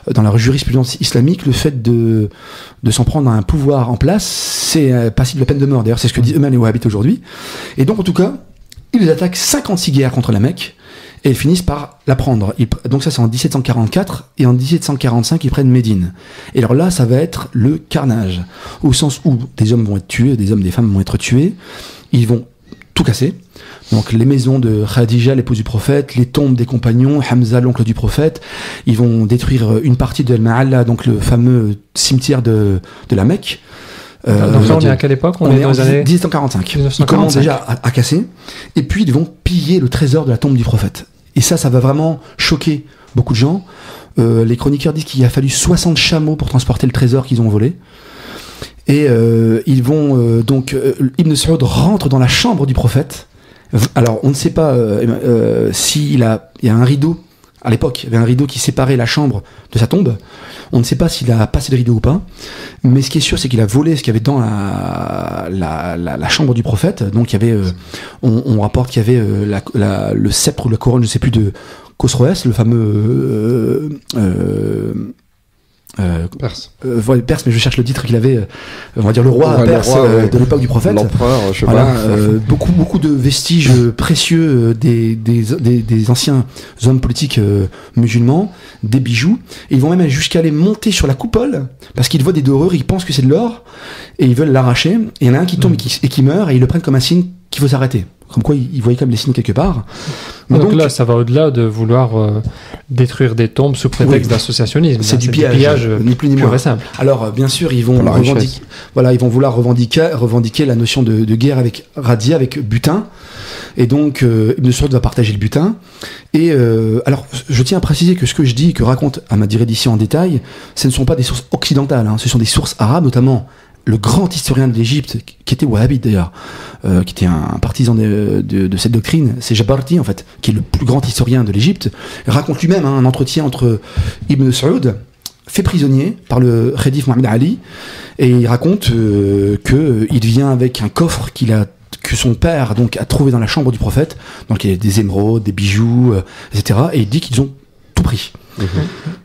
la jurisprudence islamique, le fait de s'en prendre à un pouvoir en place, c'est passible de la peine de mort. D'ailleurs, c'est ce que disent eux-mêmes les wahhabites aujourd'hui. Et donc, en tout cas, ils attaquent 56 guerres contre la Mecque, et ils finissent par la prendre. Donc ça, c'est en 1744, et en 1745, ils prennent Médine. Et alors là, ça va être le carnage, au sens où des hommes vont être tués, des hommes, des femmes vont être tués, ils vont tout casser. Donc les maisons de Khadija, l'épouse du prophète, les tombes des compagnons, Hamza, l'oncle du prophète, ils vont détruire une partie de Al-Ma'alla, donc le fameux cimetière de la Mecque. Donc là, on est à quelle époque? On est dans les années 1745. Ils commencent déjà à casser, et puis ils vont piller le trésor de la tombe du prophète. Et ça va vraiment choquer beaucoup de gens. Les chroniqueurs disent qu'il a fallu 60 chameaux pour transporter le trésor qu'ils ont volé. Et ils vont Ibn Saoud rentre dans la chambre du prophète. Alors on ne sait pas s'il y a un rideau. À l'époque, il y avait un rideau qui séparait la chambre de sa tombe. On ne sait pas s'il a passé le rideau ou pas. Mais ce qui est sûr, c'est qu'il a volé ce qu'il y avait dans la chambre du prophète. Donc il y avait, on rapporte qu'il y avait le sceptre ou la couronne, je ne sais plus, de Khosroès, le fameux Perse. Perse, mais je cherche le titre qu'il avait, on va dire le roi perse de l'époque du prophète. L'empereur, je sais pas. Beaucoup de vestiges précieux des anciens hommes politiques musulmans, des bijoux. Et ils vont même aller jusqu'à aller monter sur la coupole parce qu'ils voient des dorures, ils pensent que c'est de l'or et ils veulent l'arracher. Et il y en a un qui tombe et qui meurt et ils le prennent comme un signe qu'il faut s'arrêter. Comme quoi, ils voyaient comme les signes quelque part. Donc là, ça va au-delà de vouloir détruire des tombes sous prétexte d'associationnisme. C'est du pillage, ni plus ni moins. Simple. Alors, bien sûr, ils vont vouloir revendiquer la notion de guerre avec radia, avec butin. Et donc, Ibn Saoud va partager le butin. Et alors, je tiens à préciser que ce que je dis, que raconte Ahmadi Redissi en détail, ce ne sont pas des sources occidentales, ce sont des sources arabes, notamment le grand historien de l'Égypte, qui était wahhabite d'ailleurs, qui était un partisan de cette doctrine, c'est Jabarti en fait, qui est le plus grand historien de l'Égypte, raconte lui-même un entretien entre Ibn Saoud, fait prisonnier par le Khedive Mohamed Ali, et il raconte qu'il vient avec un coffre que son père donc a trouvé dans la chambre du prophète, donc il y a des émeraudes, des bijoux, etc. Et il dit qu'ils ont tout pris.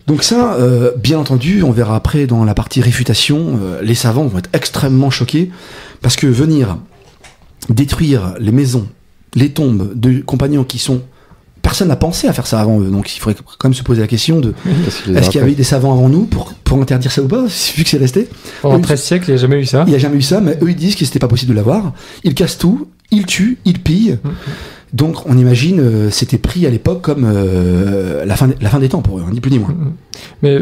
Donc ça, bien entendu, on verra après dans la partie réfutation, les savants vont être extrêmement choqués parce que venir détruire les maisons, les tombes de compagnons qui sont... Personne n'a pensé à faire ça avant eux, donc il faudrait quand même se poser la question de est-ce qu'il y avait eu des savants avant nous pour interdire ça ou pas, vu que c'est resté. Pendant 13 siècles, il n'y a jamais eu ça. Il n'y a jamais eu ça, mais eux ils disent que c'était pas possible de l'avoir. Ils cassent tout, ils tuent, ils pillent. Donc on imagine c'était pris à l'époque comme la fin des temps pour eux, ni plus ni moins. Mais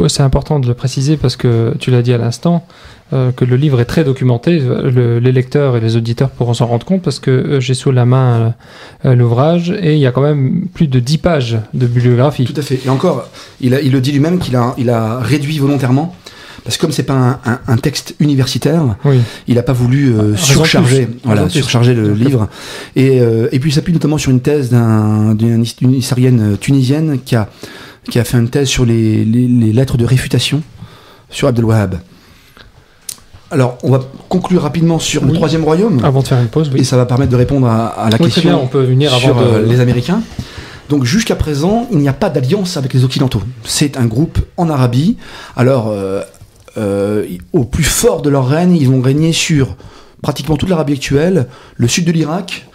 c'est important de le préciser parce que tu l'as dit à l'instant, que le livre est très documenté. Les lecteurs et les auditeurs pourront s'en rendre compte parce que j'ai sous la main l'ouvrage et il y a quand même plus de 10 pages de bibliographie. Tout à fait. Et encore, il le dit lui-même qu'il a réduit volontairement. Parce que comme c'est pas un texte universitaire, oui. Il n'a pas voulu surcharger le livre. Et puis il s'appuie notamment sur une thèse d'une historienne tunisienne qui a fait une thèse sur les lettres de réfutation sur Abdel Wahhab. Alors, on va conclure rapidement sur le troisième royaume. Avant de faire une pause, oui. Et ça va permettre de répondre à la question très bien, on peut venir sur avant de... les Américains. Donc, jusqu'à présent, il n'y a pas d'alliance avec les Occidentaux. C'est un groupe en Arabie. Alors, au plus fort de leur règne, ils vont régner sur pratiquement toute l'Arabie actuelle, le sud de l'Irak.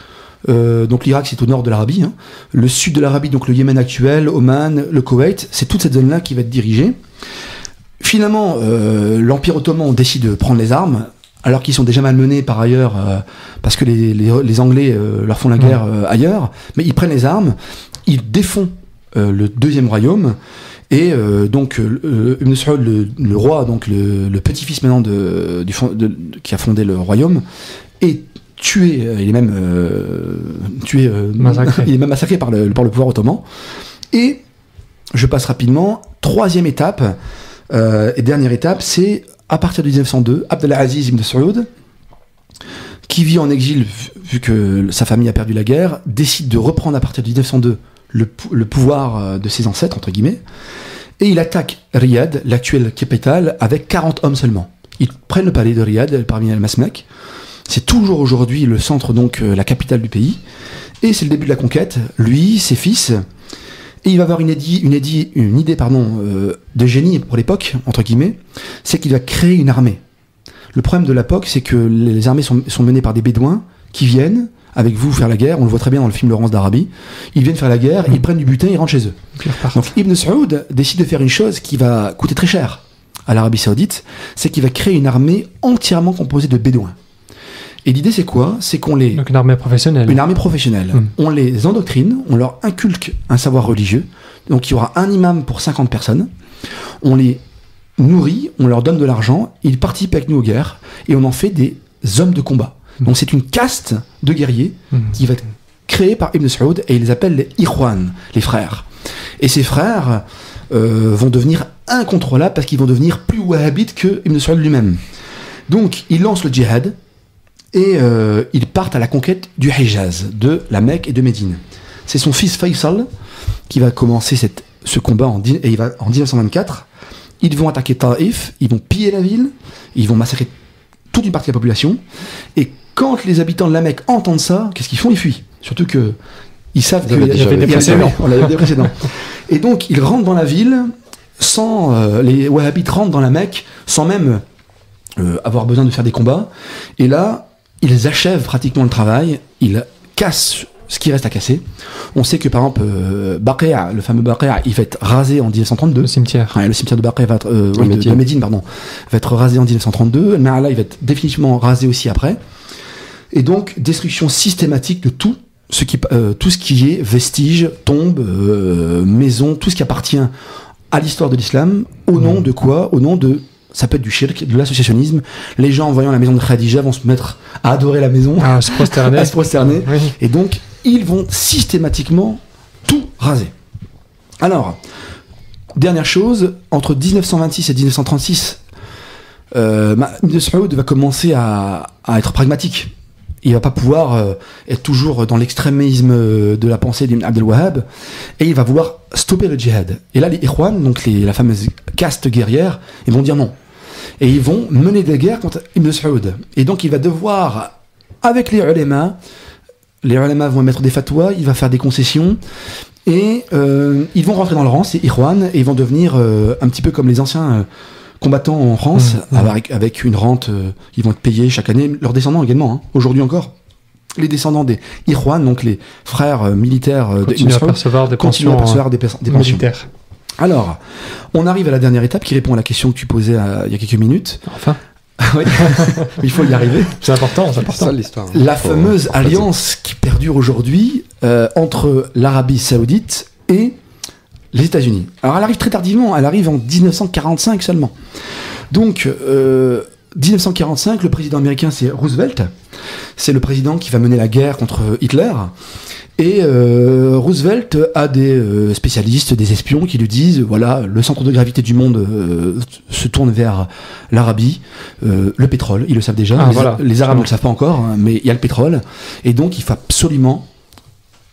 Donc l'Irak c'est au nord de l'Arabie, hein. Le sud de l'Arabie, donc le Yémen actuel, Oman, le Koweït, c'est toute cette zone-là qui va être dirigée. Finalement, l'Empire ottoman décide de prendre les armes, alors qu'ils sont déjà malmenés par ailleurs, parce que les Anglais leur font la guerre ailleurs, mais ils prennent les armes, ils défont le deuxième royaume, et donc Ibn Saoud, le roi, donc le petit-fils maintenant qui a fondé le royaume, est tué, il est même massacré. Il est même massacré par le pouvoir ottoman. Et je passe rapidement. Troisième étape et dernière étape, c'est à partir de 1902, Abdelaziz Ibn Saoud, qui vit en exil vu que sa famille a perdu la guerre, décide de reprendre à partir de 1902 le pouvoir de ses ancêtres, entre guillemets, et il attaque Riyad, l'actuelle capitale, avec 40 hommes seulement. Ils prennent le palais de Riyad parmi al-Masmak. C'est toujours aujourd'hui le centre, donc la capitale du pays. Et c'est le début de la conquête. Lui, ses fils. Et il va avoir une idée de génie pour l'époque, entre guillemets. C'est qu'il va créer une armée. Le problème de l'époque, c'est que les armées sont menées par des bédouins qui viennent avec vous faire la guerre. On le voit très bien dans le film Laurence d'Arabie. Ils viennent faire la guerre, ils prennent du butin, ils rentrent chez eux. Donc Ibn Saoud décide de faire une chose qui va coûter très cher à l'Arabie Saoudite. C'est qu'il va créer une armée entièrement composée de bédouins. Et l'idée c'est quoi? C'est qu'on les... Donc une armée professionnelle. Une armée professionnelle. On les endoctrine, on leur inculque un savoir religieux. Donc il y aura un imam pour 50 personnes. On les nourrit, on leur donne de l'argent, ils participent avec nous aux guerres, et on en fait des hommes de combat. Donc c'est une caste de guerriers qui va être créée par Ibn Saoud, et ils les appellent les Ikhwan, les frères. Et ces frères vont devenir incontrôlables parce qu'ils vont devenir plus wahhabites que Ibn Saoud lui-même. Donc ils lancent le djihad, et ils partent à la conquête du Hijaz, de la Mecque et de Médine. C'est son fils Faisal qui va commencer ce combat en 1924. Ils vont attaquer Taïf, ils vont piller la ville, ils vont massacrer toute une partie de la population. Et quand les habitants de la Mecque entendent ça, qu'est-ce qu'ils font? Ils fuient. Surtout que ils savent qu'il y a des précédents. Et donc ils rentrent dans la ville sans... les Wahhabites rentrent dans la Mecque sans même avoir besoin de faire des combats. Et là, ils achèvent pratiquement le travail, ils cassent ce qui reste à casser. On sait que par exemple, Baqia', le fameux Baqia', il va être rasé en 1932. Le cimetière. Le cimetière de Baqia' va être, de Médine, pardon, va être rasé en 1932. Na'ala, il va être définitivement rasé aussi après. Et donc, destruction systématique de tout ce qui est vestige, tombe, maison, tout ce qui appartient à l'histoire de l'islam. Au nom de quoi? Au nom de... Ça peut être du shirk, de l'associationnisme. Les gens, en voyant la maison de Khadija, vont se mettre à adorer la maison, à se prosterner. à se prosterner. Oui. Et donc, ils vont systématiquement tout raser. Alors, dernière chose, entre 1926 et 1936, Ibn Saoud va commencer à être pragmatique. Il va pas pouvoir être toujours dans l'extrémisme de la pensée d'Ibn Abdel Wahhab, et il va vouloir stopper le djihad. Et là, les Ikhwan, donc la fameuse caste guerrière, ils vont dire non. Et ils vont mener des guerres contre Ibn Saoud. Et donc il va devoir, avec les ulémas vont mettre des fatwas, il va faire des concessions, et ils vont rentrer dans le rang, ces Ikhwan, et ils vont devenir un petit peu comme les anciens... combattants en France, avec une rente, ils vont être payés chaque année, leurs descendants également, hein, aujourd'hui encore. Les descendants des Ikhwan, donc les frères militaires continuent à percevoir des pensions militaires. Alors, on arrive à la dernière étape qui répond à la question que tu posais il y a quelques minutes. Enfin. Oui, il faut y arriver. C'est important, c'est important. Ça, l'histoire. La fameuse alliance qui perdure aujourd'hui entre l'Arabie Saoudite et les États-Unis. Alors elle arrive très tardivement, elle arrive en 1945 seulement. Donc 1945, le président américain c'est Roosevelt. C'est le président qui va mener la guerre contre Hitler. Et Roosevelt a des spécialistes, des espions qui lui disent voilà, le centre de gravité du monde se tourne vers l'Arabie, le pétrole, ils le savent déjà. Les Arabes ne le savent pas encore, hein, mais il y a le pétrole. Et donc il faut absolument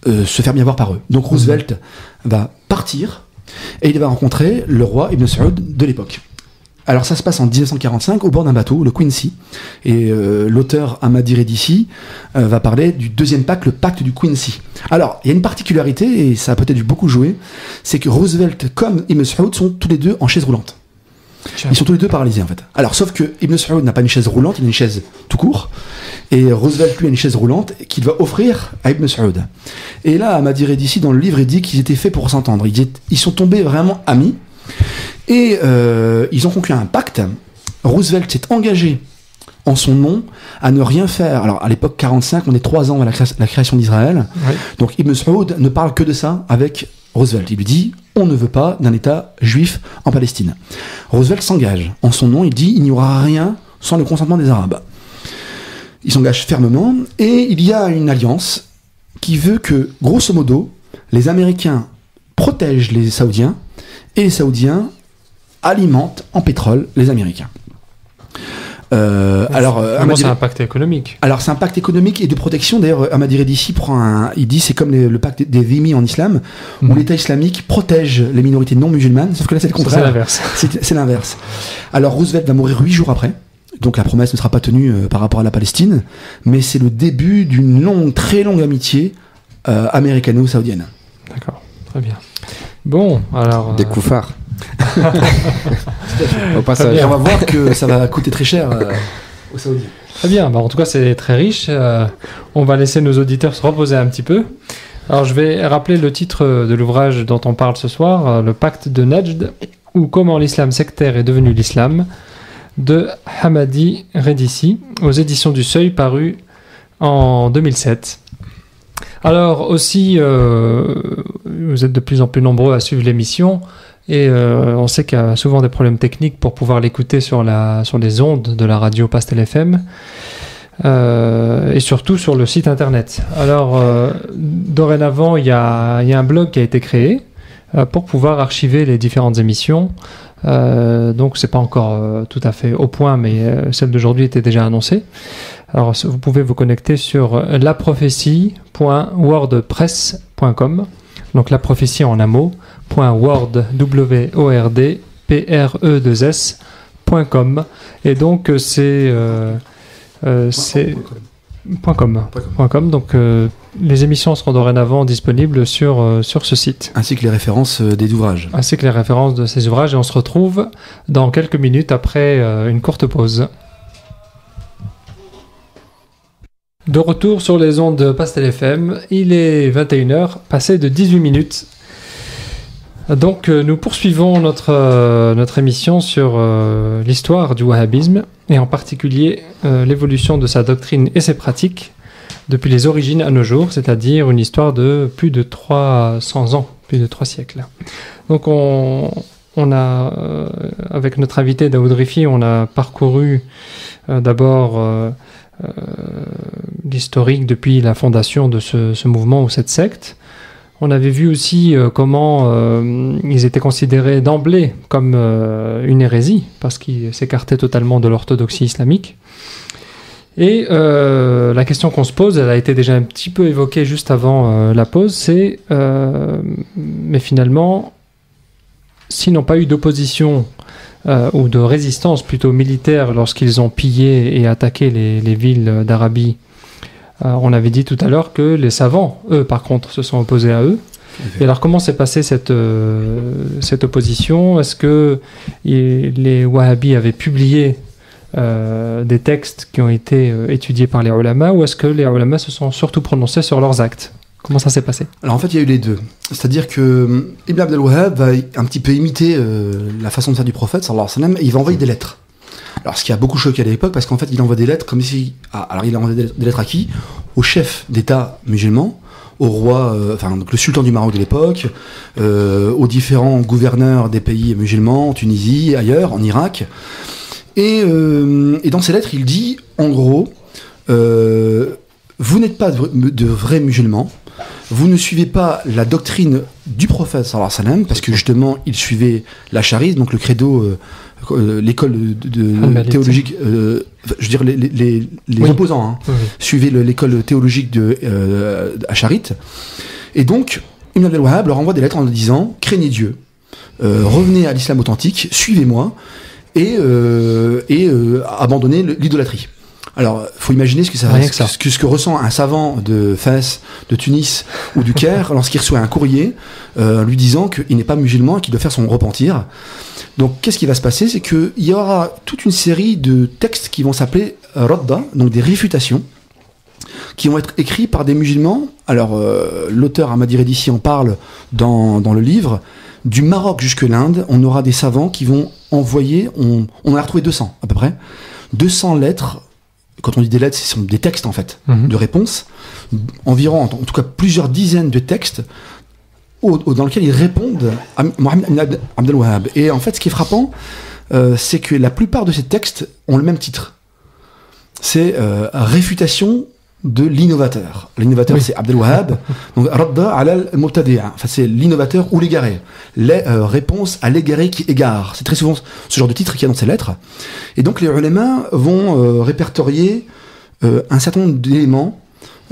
se faire bien voir par eux. Donc Roosevelt va partir et il va rencontrer le roi Ibn Saoud de l'époque. Alors ça se passe en 1945 au bord d'un bateau, le Quincy, et l'auteur Ahmadi Redissi va parler du deuxième pacte, le pacte du Quincy. Alors il y a une particularité, et ça a peut-être beaucoup joué, c'est que Roosevelt comme Ibn Saoud sont tous les deux en chaise roulante. Ils sont tous les deux paralysés en fait. Alors sauf que Ibn Saoud n'a pas une chaise roulante, il a une chaise tout court, et Roosevelt lui a une chaise roulante qu'il va offrir à Ibn Saoud. Et là Ahmadi Redissi dans le livre il dit qu'ils étaient faits pour s'entendre, ils sont tombés vraiment amis. Et ils ont conclu un pacte. Roosevelt s'est engagé en son nom à ne rien faire. Alors à l'époque 45, on est 3 ans à la création d'Israël. Oui. Donc Ibn Saoud ne parle que de ça avec Roosevelt. Il lui dit on ne veut pas d'un État juif en Palestine. Roosevelt s'engage en son nom. Il dit il n'y aura rien sans le consentement des Arabes. Il s'engage fermement et il y a une alliance qui veut que grosso modo les Américains protègent les Saoudiens et les Saoudiens alimentent en pétrole les Américains. Alors, c'est un pacte économique. Alors, c'est un pacte économique et de protection. D'ailleurs, Ahmadi Redissi il dit c'est comme le pacte des dhimmi en islam, où l'État islamique protège les minorités non musulmanes, sauf que là, c'est le contraire. C'est l'inverse. C'est l'inverse. Alors, Roosevelt va mourir 8 jours après. Donc, la promesse ne sera pas tenue par rapport à la Palestine, mais c'est le début d'une très longue amitié américano-saoudienne. D'accord, très bien. Bon, alors... Des couffards. Au passage. On va voir que ça va coûter très cher aux Saoudiens. Très bien, en tout cas c'est très riche. On va laisser nos auditeurs se reposer un petit peu. Alors je vais rappeler le titre de l'ouvrage dont on parle ce soir, Le Pacte de Najd, ou Comment l'islam sectaire est devenu l'islam, de Ahmadi Redissi, aux éditions du Seuil, paru en 2007. Alors aussi, vous êtes de plus en plus nombreux à suivre l'émission, et on sait qu'il y a souvent des problèmes techniques pour pouvoir l'écouter sur les ondes de la radio Pastel FM, et surtout sur le site internet. Alors, dorénavant, il y a un blog qui a été créé pour pouvoir archiver les différentes émissions. Donc, c'est pas encore tout à fait au point, mais celle d'aujourd'hui était déjà annoncée. Alors, vous pouvez vous connecter sur laprophétie.wordpress.com. Donc, la prophétie en un mot, .wordpress.com. Et donc, c'est .com. Donc, les émissions seront dorénavant disponibles sur ce site. Ainsi que les références des ouvrages. Ainsi que les références de ces ouvrages. Et on se retrouve dans quelques minutes après une courte pause. De retour sur les ondes de Pastel FM, il est 21h, passé de 18 minutes. Donc nous poursuivons notre émission sur l'histoire du wahhabisme, et en particulier l'évolution de sa doctrine et ses pratiques depuis les origines à nos jours, c'est-à-dire une histoire de plus de 300 ans, plus de 3 siècles. Donc on a, avec notre invité Daoud Rifi, on a parcouru d'abord... l'historique depuis la fondation de ce mouvement ou cette secte. On avait vu aussi comment ils étaient considérés d'emblée comme une hérésie, parce qu'ils s'écartaient totalement de l'orthodoxie islamique. Et la question qu'on se pose, elle a été déjà un petit peu évoquée juste avant la pause, c'est mais finalement, s'ils n'ont pas eu d'opposition ou de résistance plutôt militaire lorsqu'ils ont pillé et attaqué les villes d'Arabie. On avait dit tout à l'heure que les savants, eux, par contre, se sont opposés à eux. Et alors, comment s'est passée cette opposition ? Est-ce que les Wahhabis avaient publié des textes qui ont été étudiés par les ulama, ou est-ce que les ulama se sont surtout prononcés sur leurs actes ? Comment ça s'est passé ? Alors en fait, il y a eu les deux. C'est-à-dire que Ibn Abd al-Wahhab va un petit peu imiter la façon de faire du prophète, sallallahu alayhi wa sallam, et il va envoyer des lettres. Alors ce qui a beaucoup choqué à l'époque, parce qu'en fait, il envoie des lettres comme si... alors il envoie des lettres à qui ? Au chef d'État musulman, au roi, donc le sultan du Maroc de l'époque, aux différents gouverneurs des pays musulmans, en Tunisie, ailleurs, en Irak. Et dans ces lettres, il dit, en gros, vous n'êtes pas de vrais musulmans, vous ne suivez pas la doctrine du prophète sallallahu alayhi wa sallam, parce que justement il suivait la charisme, donc le credo, l'école théologique, je veux dire les oui. Opposants, hein, oui. Suivaient l'école théologique de Acharit, et donc Ibn Abd al-Wahhab leur envoie des lettres en disant craignez Dieu, revenez à l'islam authentique, suivez-moi, et abandonner l'idolâtrie. Alors, faut imaginer ce que ressent un savant de Fès, de Tunis ou du Caire lorsqu'il reçoit un courrier lui disant qu'il n'est pas musulman et qu'il doit faire son repentir. Donc, qu'est-ce qui va se passer? C'est qu'il y aura toute une série de textes qui vont s'appeler Radda, donc des réfutations, qui vont être écrits par des musulmans. Alors, l'auteur Ahmadi Redissi en parle dans le livre. Du Maroc jusque l'Inde, on aura des savants qui vont envoyer, on en a retrouvé 200 à peu près, 200 lettres. Quand on dit des lettres, ce sont des textes en fait, de réponses, environ, en tout cas plusieurs dizaines de textes dans lesquels ils répondent à Mohammed ibn Abd al-Wahhab. Et en fait, ce qui est frappant, c'est que la plupart de ces textes ont le même titre. C'est réfutation de l'innovateur. L'innovateur, c'est Abd al-Wahhab. Donc, Radda ala al-Mubtadi'a. Enfin, c'est l'innovateur ou l'égaré. Les réponses à l'égaré qui égare. C'est très souvent ce genre de titre qu'il y a dans ces lettres. Et donc, les ulama vont répertorier un certain nombre d'éléments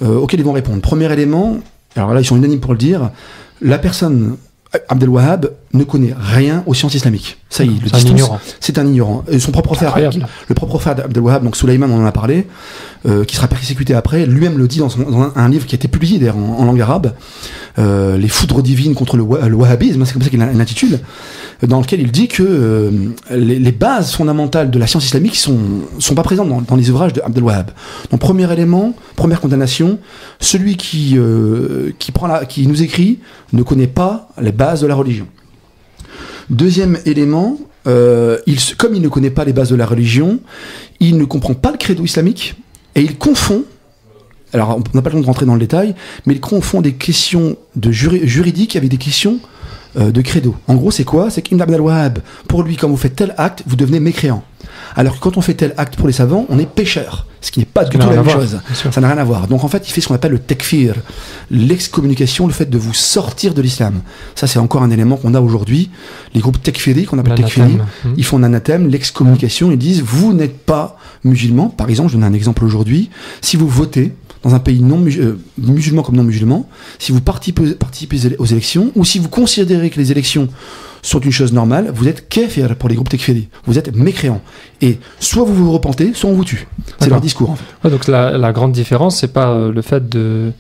auxquels ils vont répondre. Premier élément, alors là, ils sont unanimes pour le dire, la personne Abd al-Wahhab ne connaît rien aux sciences islamiques. Ça y est, c'est un ignorant. C'est un ignorant. Et son propre frère, le propre frère d'Abd al-Wahhab, donc Sulaiman, on en a parlé, qui sera persécuté après, lui-même le dit dans un livre qui a été publié d'ailleurs en langue arabe, Les foudres divines contre le wahhabisme, c'est comme ça qu'il l'intitule, dans lequel il dit que les bases fondamentales de la science islamique sont pas présentes dans les ouvrages d'Abd al-Wahhab. Donc premier élément, première condamnation, celui qui nous écrit ne connaît pas les bases de la religion. Deuxième élément, comme il ne connaît pas les bases de la religion, il ne comprend pas le credo islamique et il confond, alors on n'a pas le temps de rentrer dans le détail, mais il confond des questions juridiques avec des questions de credo. En gros, c'est quoi? C'est qu'Ibn Abd al-Wahhab, pour lui, quand vous faites tel acte, vous devenez mécréant. Alors que quand on fait tel acte pour les savants, on est pécheur. Ce qui n'est pas du tout la même chose. Ça n'a rien à voir. Donc en fait, il fait ce qu'on appelle le tekfir, l'excommunication, le fait de vous sortir de l'islam. Ça, c'est encore un élément qu'on a aujourd'hui. Les groupes tekfiri, qu'on appelle tekfiri, ils font un anathème, l'excommunication, ils disent, vous n'êtes pas musulman. Par exemple, je donne un exemple aujourd'hui. Si vous votez dans un pays non musulman comme non musulman, si vous participez aux élections, ou si vous considérez que les élections sont une chose normale, vous êtes kafir pour les groupes tekfiri. Vous êtes mécréant. Et soit vous vous repentez, soit on vous tue. C'est leur discours, en fait. Ouais, donc la grande différence, c'est pas le fait de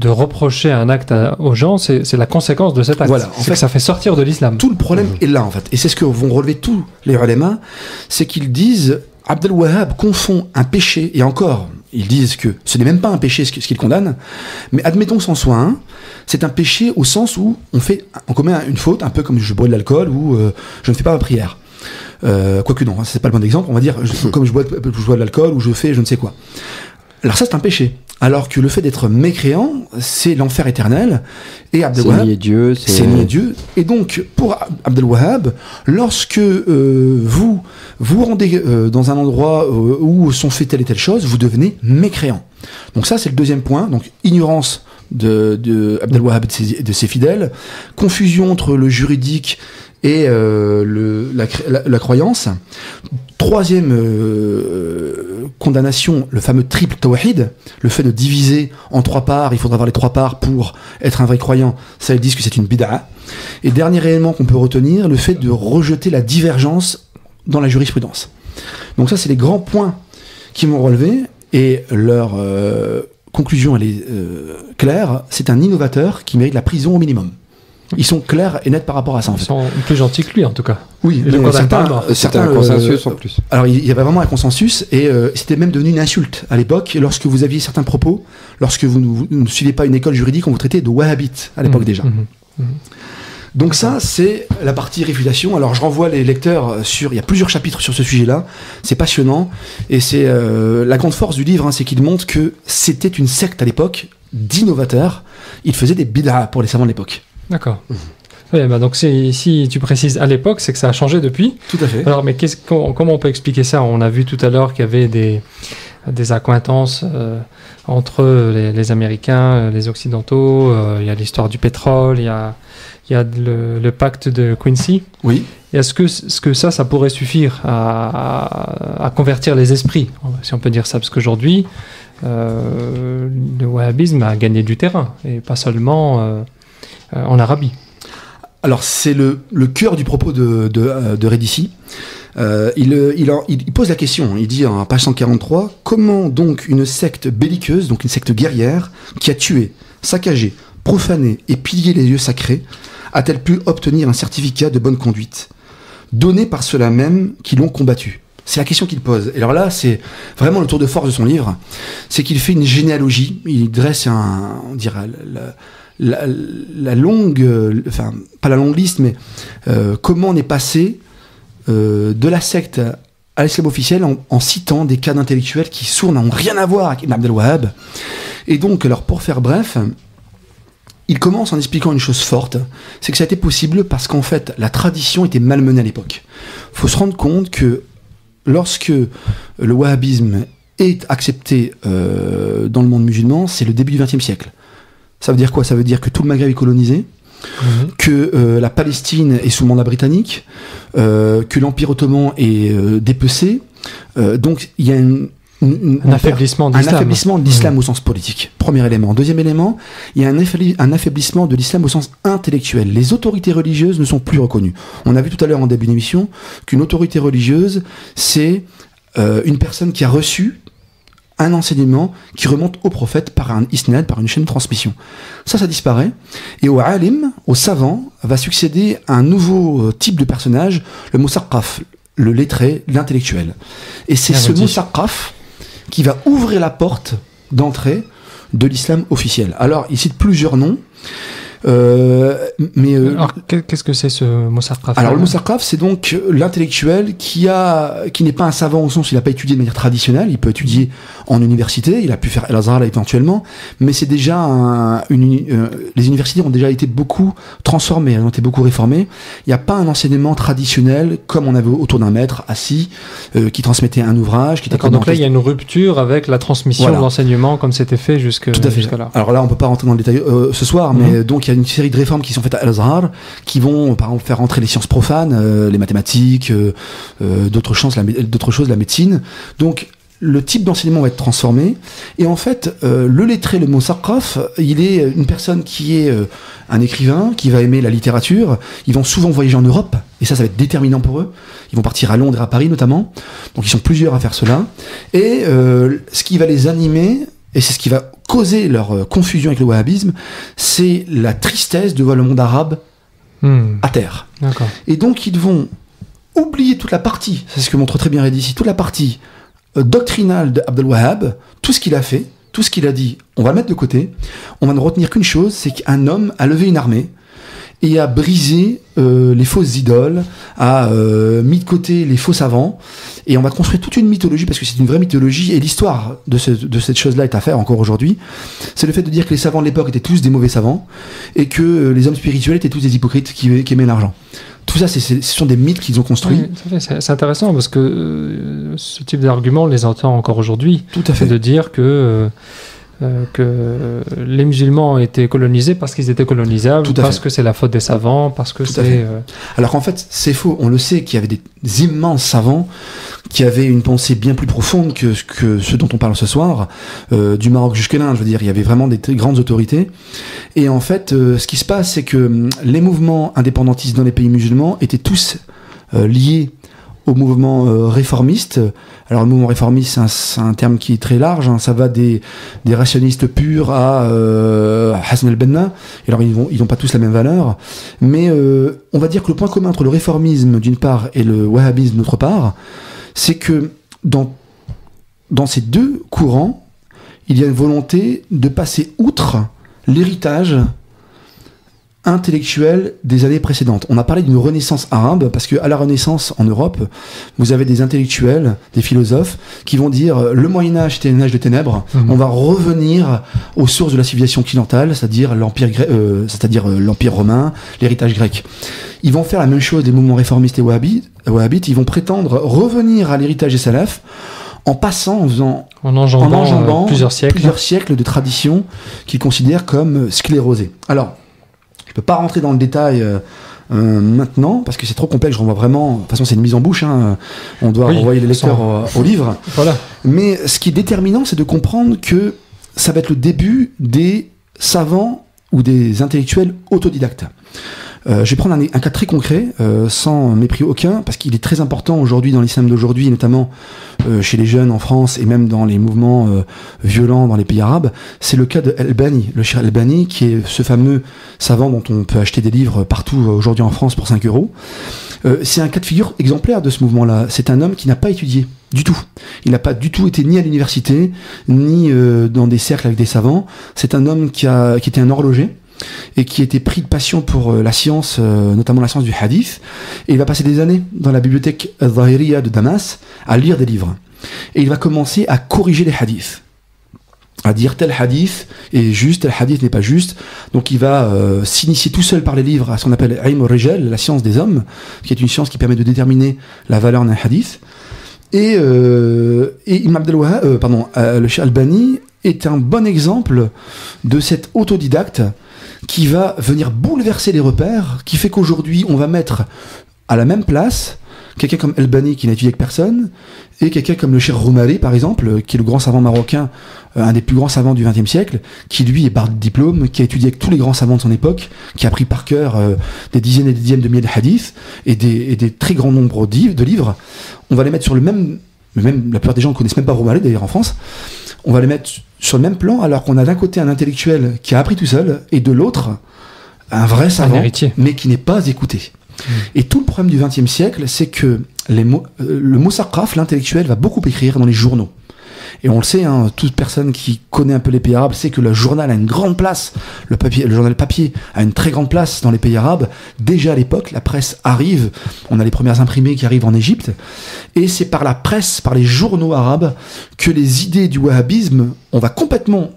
reprocher un acte aux gens, c'est la conséquence de cet acte. Voilà, c'est que ça fait sortir de l'islam. Tout le problème est là, en fait. Et c'est ce que vont relever tous les ulama, c'est qu'ils disent Abd al-Wahhab confond un péché, et encore, ils disent que ce n'est même pas un péché ce qu'ils condamnent, mais admettons que c'en soit un, c'est un péché au sens où on commet une faute, un peu comme je bois de l'alcool ou je ne fais pas ma prière. Quoique non, c'est pas le bon exemple, on va dire comme je bois de l'alcool ou je fais je ne sais quoi. Alors ça c'est un péché. Alors que le fait d'être mécréant, c'est l'enfer éternel. Et Abd al-Wahhab, c'est nier Dieu. Et donc, pour Abd al-Wahhab, lorsque vous rendez dans un endroit où sont fait telle et telle chose, vous devenez mécréant. Donc ça, c'est le deuxième point. Donc, ignorance de Abd al-Wahhab et de ses fidèles, confusion entre le juridique et la croyance. Troisième condamnation, le fameux triple tawhid, le fait de diviser en trois parts, il faudra avoir les trois parts pour être un vrai croyant, ça ils disent que c'est une bid'a. Et dernier élément qu'on peut retenir, le fait de rejeter la divergence dans la jurisprudence. Donc ça c'est les grands points qui m'ont relevé, et leur conclusion elle est claire, c'est un innovateur qui mérite la prison au minimum. Ils sont clairs et nets par rapport à ça. En fait. Ils sont plus gentils que lui, en tout cas. Oui, certains consensus en plus. Alors, il y avait vraiment un consensus, et c'était même devenu une insulte à l'époque. Lorsque vous aviez certains propos, lorsque vous ne suivez pas une école juridique, on vous traitait de wahhabite à l'époque déjà. Donc ça, c'est la partie réfutation. Alors, je renvoie les lecteurs il y a plusieurs chapitres sur ce sujet-là. C'est passionnant, et c'est la grande force du livre, c'est qu'il montre que c'était une secte à l'époque d'innovateurs. Ils faisaient des bid'a pour les savants de l'époque. D'accord. Oui, bah donc si tu précises à l'époque, c'est que ça a changé depuis. Tout à fait. Alors, mais comment on peut expliquer ça? On a vu tout à l'heure qu'il y avait des accointances entre les Américains, les Occidentaux. Il y a l'histoire du pétrole, il y a le pacte de Quincy. Oui. Et est-ce que ça pourrait suffire à convertir les esprits, si on peut dire ça? Parce qu'aujourd'hui, le wahhabisme a gagné du terrain, et pas seulement en Arabie. Alors c'est le cœur du propos de Redissi. il pose la question, il dit en page 143, comment donc une secte belliqueuse, donc une secte guerrière, qui a tué, saccagé, profané et pillé les lieux sacrés, a-t-elle pu obtenir un certificat de bonne conduite, donné par ceux-là même qui l'ont combattu? C'est la question qu'il pose. Et alors là, c'est vraiment le tour de force de son livre, c'est qu'il fait une généalogie, il dresse on dirait la longue, enfin pas la longue liste, mais comment on est passé de la secte à l'islam officiel en citant des cas d'intellectuels qui sourds n'ont rien à voir avec Ibn Abd al-Wahhab. Et donc, alors pour faire bref, il commence en expliquant une chose forte, c'est que ça a été possible parce qu'en fait, la tradition était malmenée à l'époque. Il faut se rendre compte que lorsque le wahhabisme est accepté dans le monde musulman, c'est le début du XXe siècle. Ça veut dire quoi? Ça veut dire que tout le Maghreb est colonisé, que la Palestine est sous mandat britannique, que l'Empire ottoman est dépecé. Donc il y a un affaiblissement de l'islam au sens politique. Premier élément. Deuxième élément, il y a un affaiblissement de l'islam au sens intellectuel. Les autorités religieuses ne sont plus reconnues. On a vu tout à l'heure en début d'émission qu'une autorité religieuse, c'est une personne qui a reçu un enseignement qui remonte au prophète par un isnad, par une chaîne de transmission. Ça disparaît. Et au alim, au savant, va succéder un nouveau type de personnage, le musaqqaf, le lettré, l'intellectuel. Et c'est ce musaqqaf qui va ouvrir la porte d'entrée de l'islam officiel. Alors, il cite plusieurs noms. Alors, qu'est-ce que c'est ce musaqqaf? Alors, le musaqqaf, c'est donc l'intellectuel qui n'est pas un savant au sens où il n'a pas étudié de manière traditionnelle. Il peut étudier en université, il a pu faire Al-Azhar éventuellement, mais c'est déjà les universités ont déjà été beaucoup transformées, elles ont été beaucoup réformées. Il n'y a pas un enseignement traditionnel comme on avait autour d'un maître assis qui transmettait un ouvrage. D'accord, donc là, il y a une rupture avec la transmission de l'enseignement comme c'était fait jusque-là. Alors là, on ne peut pas rentrer dans le détail ce soir, mais donc il y a une série de réformes qui sont faites à Al-Azhar qui vont par exemple faire rentrer les sciences profanes, les mathématiques, d'autres choses, la médecine. Donc le type d'enseignement va être transformé et en fait le lettré, le musaqqaf, il est une personne qui est un écrivain qui va aimer la littérature. Ils vont souvent voyager en Europe et ça va être déterminant pour eux. Ils vont partir à Londres et à Paris notamment, donc ils sont plusieurs à faire cela et ce qui va les animer, et c'est ce qui va causer leur confusion avec le wahhabisme, c'est la tristesse de voir le monde arabe à terre. D'accord. Et donc ils vont oublier toute la partie, c'est ce que montre très bien Reddy ici, toute la partie doctrinale d'Abd al-Wahhab, tout ce qu'il a fait, tout ce qu'il a dit, on va le mettre de côté, on va ne retenir qu'une chose, c'est qu'un homme a levé une armée et a brisé les fausses idoles, a mis de côté les faux savants, et on va construire toute une mythologie, parce que c'est une vraie mythologie, et l'histoire de cette chose-là est à faire encore aujourd'hui. C'est le fait de dire que les savants de l'époque étaient tous des mauvais savants, et que les hommes spirituels étaient tous des hypocrites qui aimaient l'argent. Tout ça, ce sont des mythes qu'ils ont construits. Oui, c'est intéressant, parce que ce type d'argument, on les entend encore aujourd'hui. Tout à fait. De dire que les musulmans étaient colonisés parce qu'ils étaient colonisables, parce que c'est la faute des savants, parce que c'est... Alors qu'en fait, c'est faux. On le sait qu'il y avait des immenses savants qui avaient une pensée bien plus profonde que ceux dont on parle ce soir, du Maroc jusqu'à l'Inde, je veux dire. Il y avait vraiment des très grandes autorités. Et en fait, ce qui se passe, c'est que les mouvements indépendantistes dans les pays musulmans étaient tous liés au mouvement réformiste. Alors le mouvement réformiste, c'est un terme qui est très large, hein. Ça va des rationalistes purs à Hassan al-Banna. Et alors ils n'ont pas tous la même valeur, mais on va dire que le point commun entre le réformisme d'une part et le wahhabisme d'autre part, c'est que dans ces deux courants, il y a une volonté de passer outre l'héritage intellectuel des années précédentes. On a parlé d'une renaissance arabe, parce qu'à la Renaissance en Europe, vous avez des intellectuels, des philosophes, qui vont dire le Moyen-Âge était un âge de ténèbres, on va revenir aux sources de la civilisation occidentale, c'est-à-dire l'Empire romain, l'héritage grec. Ils vont faire la même chose des mouvements réformistes et wahhabites, ils vont prétendre revenir à l'héritage des salafs, en enjambant plusieurs siècles de traditions qu'ils considèrent comme sclérosées. Alors, je ne peux pas rentrer dans le détail maintenant, parce que c'est trop complexe, je renvoie vraiment... De toute façon, c'est une mise en bouche, hein, on doit renvoyer les lecteurs au livre. Voilà. Mais ce qui est déterminant, c'est de comprendre que ça va être le début des savants ou des intellectuels autodidactes. Je vais prendre un cas très concret, sans mépris aucun, parce qu'il est très important aujourd'hui dans l'islam d'aujourd'hui, notamment chez les jeunes en France et même dans les mouvements violents dans les pays arabes. C'est le cas de Albani, le Cheikh Albani, qui est ce fameux savant dont on peut acheter des livres partout aujourd'hui en France pour 5 euros. C'est un cas de figure exemplaire de ce mouvement-là. C'est un homme qui n'a pas étudié du tout. Il n'a pas du tout été ni à l'université, ni dans des cercles avec des savants. C'est un homme qui était un horloger et qui était pris de passion pour la science, notamment la science du hadith. Et il va passer des années dans la bibliothèque Zahiriya de Damas à lire des livres. Et il va commencer à corriger les hadiths, à dire tel hadith est juste, tel hadith n'est pas juste. Donc il va s'initier tout seul par les livres à ce qu'on appelle Ilm al-Rijal, la science des hommes, qui est une science qui permet de déterminer la valeur d'un hadith. Et Ibn Abd al-Wahhab, le Cheikh Albani est un bon exemple de cet autodidacte qui va venir bouleverser les repères, qui fait qu'aujourd'hui on va mettre à la même place quelqu'un comme Albani qui n'a étudié avec personne et quelqu'un comme le Cheikh Roumari par exemple, qui est le grand savant marocain, un des plus grands savants du XXe siècle, qui lui est barre de diplôme, qui a étudié avec tous les grands savants de son époque, qui a appris par cœur des dizaines et des dizaines de milliers de hadiths et des très grands nombres de livres. On va les mettre sur le même la plupart des gens ne connaissent même pas Roumari d'ailleurs en France. On va les mettre sur le même plan alors qu'on a d'un côté un intellectuel qui a appris tout seul et de l'autre un vrai savant mais qui n'est pas écouté. Et tout le problème du XXe siècle, c'est que le Moussaqaf, l'intellectuel, va beaucoup écrire dans les journaux. Et on le sait, hein, toute personne qui connaît un peu les pays arabes sait que le journal a une grande place, le journal papier a une très grande place dans les pays arabes. Déjà à l'époque, la presse arrive, on a les premières imprimées qui arrivent en Égypte, et c'est par la presse, par les journaux arabes, que les idées du wahhabisme, on va complètement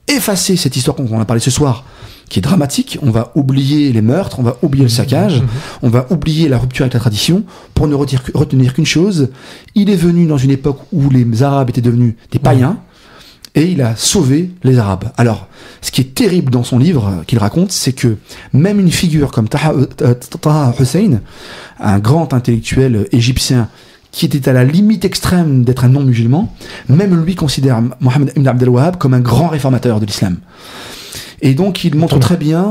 effacer cette histoire qu'on a parlé ce soir, qui est dramatique. On va oublier les meurtres, on va oublier le saccage, on va oublier la rupture avec la tradition pour ne retenir qu'une chose: il est venu dans une époque où les Arabes étaient devenus des païens et il a sauvé les Arabes. Alors, ce qui est terrible dans son livre qu'il raconte, c'est que même une figure comme Taha Hussein, un grand intellectuel égyptien qui était à la limite extrême d'être un non-musulman, même lui considère Mohammed ibn Abd al-Wahhab comme un grand réformateur de l'islam. Et donc il montre très bien,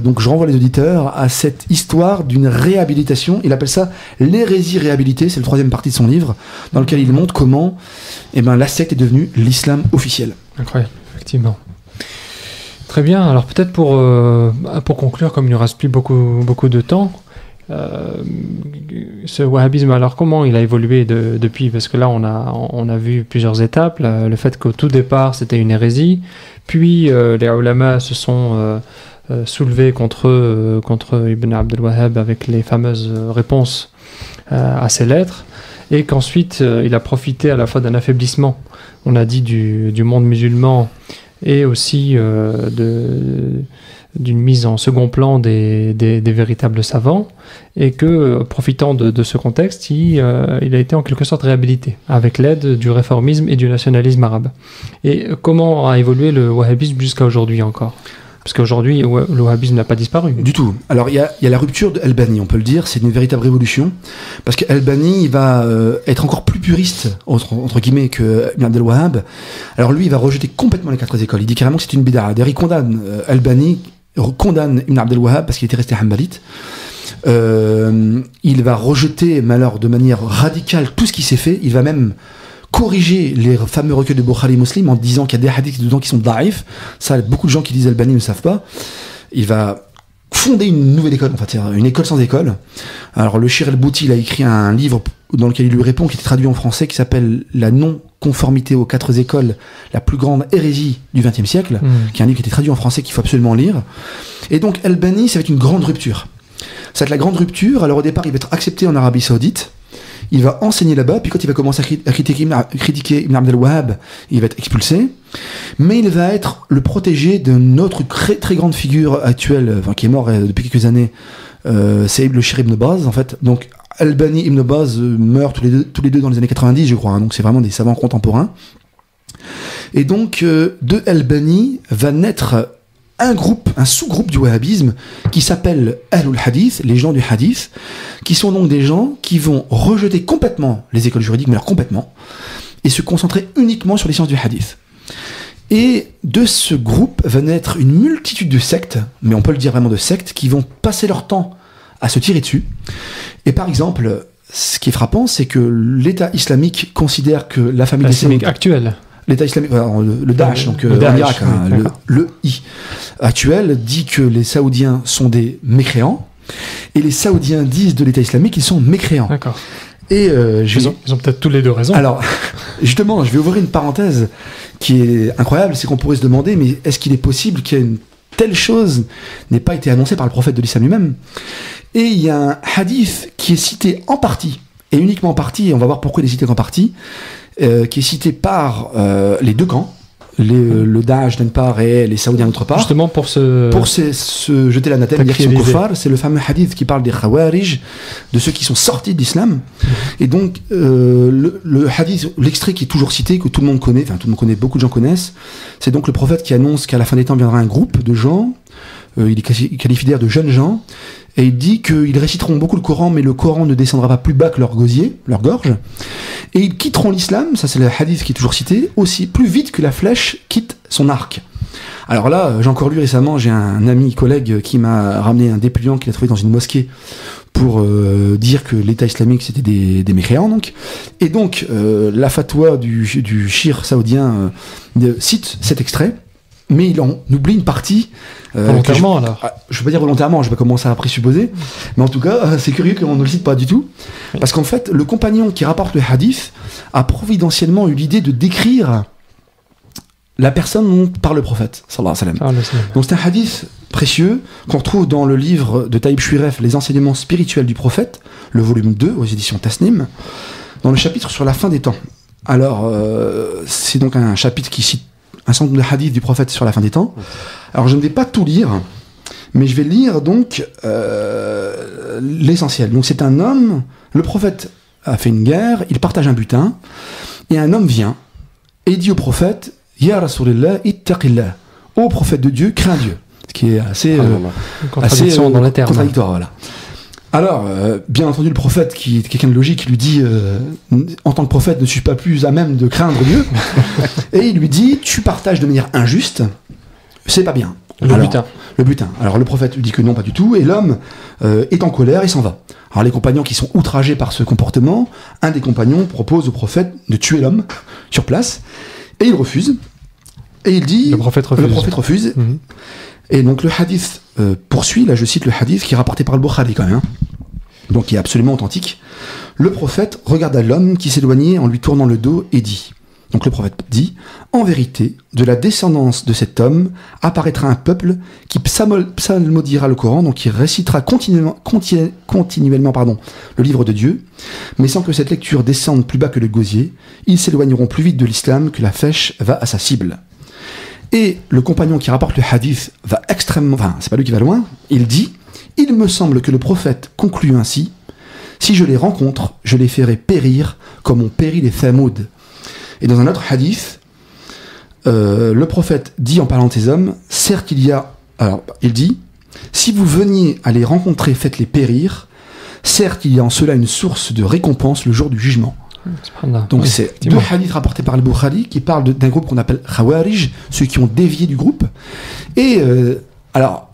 donc je renvoie les auditeurs à cette histoire d'une réhabilitation. Il appelle ça l'hérésie réhabilitée, c'est le 3e partie de son livre, dans lequel il montre comment la secte est devenue l'islam officiel. Incroyable, effectivement. Très bien, alors peut-être pour conclure, comme il ne reste plus beaucoup de temps, ce wahhabisme, alors comment il a évolué depuis? Parce que là on a vu plusieurs étapes, le fait qu'au tout départ c'était une hérésie, puis les ulama se sont soulevés contre Ibn Abd al-Wahhab avec les fameuses réponses à ses lettres, et qu'ensuite il a profité à la fois d'un affaiblissement, on a dit, du monde musulman, et aussi d'une mise en second plan des véritables savants, et que, profitant de ce contexte, il a été en quelque sorte réhabilité avec l'aide du réformisme et du nationalisme arabe. Et comment a évolué le wahhabisme jusqu'à aujourd'hui encore? Parce qu'aujourd'hui, le wahhabisme n'a pas disparu. Du tout. Alors, il y a la rupture d'Albani, on peut le dire, c'est une véritable révolution, parce qu'Albani, il va être encore plus puriste, entre guillemets, que Ibn Abd al-Wahhab. Alors lui, il va rejeter complètement les 4 écoles. Il dit carrément que c'est une bid'a. D'ailleurs, il condamne Albani, condamne Ibn Abd al-Wahhab parce qu'il était resté hanbalite. Il va rejeter, malheur, de manière radicale tout ce qui s'est fait. Il va même corriger les fameux recueils de Bukhari Muslim en disant qu'il y a des hadiths dedans qui sont da'if. Ça, beaucoup de gens qui lisent Albani ne savent pas. Il va fonder une nouvelle école, en fait, une école sans école. Alors le Shir el-Bouti, il a écrit un livre dans lequel il lui répond, qui est traduit en français, qui s'appelle La non-conformité aux 4 écoles, la plus grande hérésie du XXe siècle, qui est un livre qui était traduit en français qu'il faut absolument lire. Et donc Albani, ça va être une grande rupture. Ça va être la grande rupture. Alors au départ, il va être accepté en Arabie Saoudite. Il va enseigner là-bas, puis quand il va commencer à critiquer Ibn Abd al-Wahhab, il va être expulsé. Mais il va être le protégé d'une autre très, très grande figure actuelle, qui est mort depuis quelques années, c'est le Cheikh Ibn Baz, en fait. Donc Albani et Ibn Baz meurent tous les deux dans les années 90, je crois, hein, donc c'est vraiment des savants contemporains. Et donc de Albani va naître un sous-groupe du wahhabisme qui s'appelle Ahlul Hadith, les gens du hadith, qui sont donc des gens qui vont rejeter complètement les écoles juridiques, mais alors complètement, et se concentrer uniquement sur les sciences du hadith. Et de ce groupe va naître une multitude de sectes, mais on peut le dire vraiment de sectes, qui vont passer leur temps à se tirer dessus. Et par exemple, ce qui est frappant, c'est que l'État islamique considère que la famille des Islamique actuelle. L'État islamique, le Daesh, donc le Daesh, en Irak, hein, oui, le I actuel dit que les Saoudiens sont des mécréants, et les Saoudiens disent de l'État islamique qu'ils sont mécréants. D'accord. Et Ils ont peut-être tous les deux raison. alors, justement, je vais ouvrir une parenthèse qui est incroyable, c'est qu'on pourrait se demander, mais est-ce qu'il est possible qu'une telle chose n'ait pas été annoncée par le prophète de l'islam lui-même? Et il y a un hadith qui est cité en partie, et uniquement en partie, et on va voir pourquoi il est cité en partie, qui est cité par les deux camps, le Daesh d'une part et les Saoudiens d'autre part. Justement pour se jeter l'anathème, dire qu'ils sont kuffar. C'est le fameux hadith qui parle des Khawarij, de ceux qui sont sortis de l'islam. Et donc, le hadith, l'extrait qui est toujours cité, que tout le monde connaît, enfin tout le monde connaît, beaucoup de gens connaissent, c'est donc le prophète qui annonce qu'à la fin des temps viendra un groupe de gens, il qualifie d'ailleurs de jeunes gens, et il dit qu'ils réciteront beaucoup le Coran, mais le Coran ne descendra pas plus bas que leur gosier, leur gorge. Et ils quitteront l'islam, ça c'est le hadith qui est toujours cité, aussi plus vite que la flèche quitte son arc. Alors là, j'ai encore lu récemment, j'ai un ami, collègue, qui m'a ramené un dépliant qu'il a trouvé dans une mosquée pour dire que l'État islamique c'était des mécréants donc. Et donc, la fatwa du shir saoudien cite cet extrait, mais il en oublie une partie. Volontairement alors. Je ne veux pas dire volontairement, je vais commencer à présupposer, mais en tout cas, c'est curieux qu'on ne le cite pas du tout, parce qu'en fait, le compagnon qui rapporte le hadith a providentiellement eu l'idée de décrire la personne par le prophète, sallallahu alayhi wa sallam. Donc c'est un hadith précieux qu'on retrouve dans le livre de Taïb Chouiref, Les enseignements spirituels du prophète, le volume 2, aux éditions Tasnim, dans le chapitre sur la fin des temps. Alors, c'est donc un chapitre qui cite un certain nombre de hadiths du prophète sur la fin des temps. Alors je ne vais pas tout lire, mais je vais lire donc l'essentiel. Donc c'est un homme, le prophète a fait une guerre, il partage un butin, et un homme vient et dit au prophète, Ya Rasulillah, ittaqillah, ô prophète de Dieu, crains Dieu. Ce qui est assez contradiction dans les termes. Contradictoire, voilà. Alors, bien entendu, le prophète, qui est quelqu'un de logique, lui dit, en tant que prophète, ne suis pas plus à même de craindre Dieu. Et il lui dit, tu partages de manière injuste, c'est pas bien. Le butin. Alors le prophète lui dit que non, pas du tout, et l'homme est en colère et s'en va. Alors les compagnons qui sont outragés par ce comportement, un des compagnons propose au prophète de tuer l'homme sur place, et il refuse. Et il dit... Le prophète refuse. Mm-hmm. Et donc le hadith poursuit, là je cite le hadith qui est rapporté par le Bukhari quand même, hein, donc qui est absolument authentique. Le prophète regarda l'homme qui s'éloignait en lui tournant le dos et dit, donc le prophète dit, en vérité, de la descendance de cet homme apparaîtra un peuple qui psalmodiera le Coran, donc qui récitera continuellement le livre de Dieu, mais sans que cette lecture descende plus bas que le gosier, ils s'éloigneront plus vite de l'islam que la flèche va à sa cible. Et le compagnon qui rapporte le hadith va extrêmement... Enfin, c'est pas lui qui va loin. Il dit, il me semble que le prophète conclut ainsi, si je les rencontre, je les ferai périr comme ont péri les Thamoud. Et dans un autre hadith, le prophète dit en parlant de ces hommes, certes il y a... Alors, il dit, si vous veniez à les rencontrer, faites-les périr. Certes, il y a en cela une source de récompense le jour du jugement. Donc oui, c'est deux hadiths rapportés par le Bukhari qui parlent d'un groupe qu'on appelle Khawarij, ceux qui ont dévié du groupe. Et alors,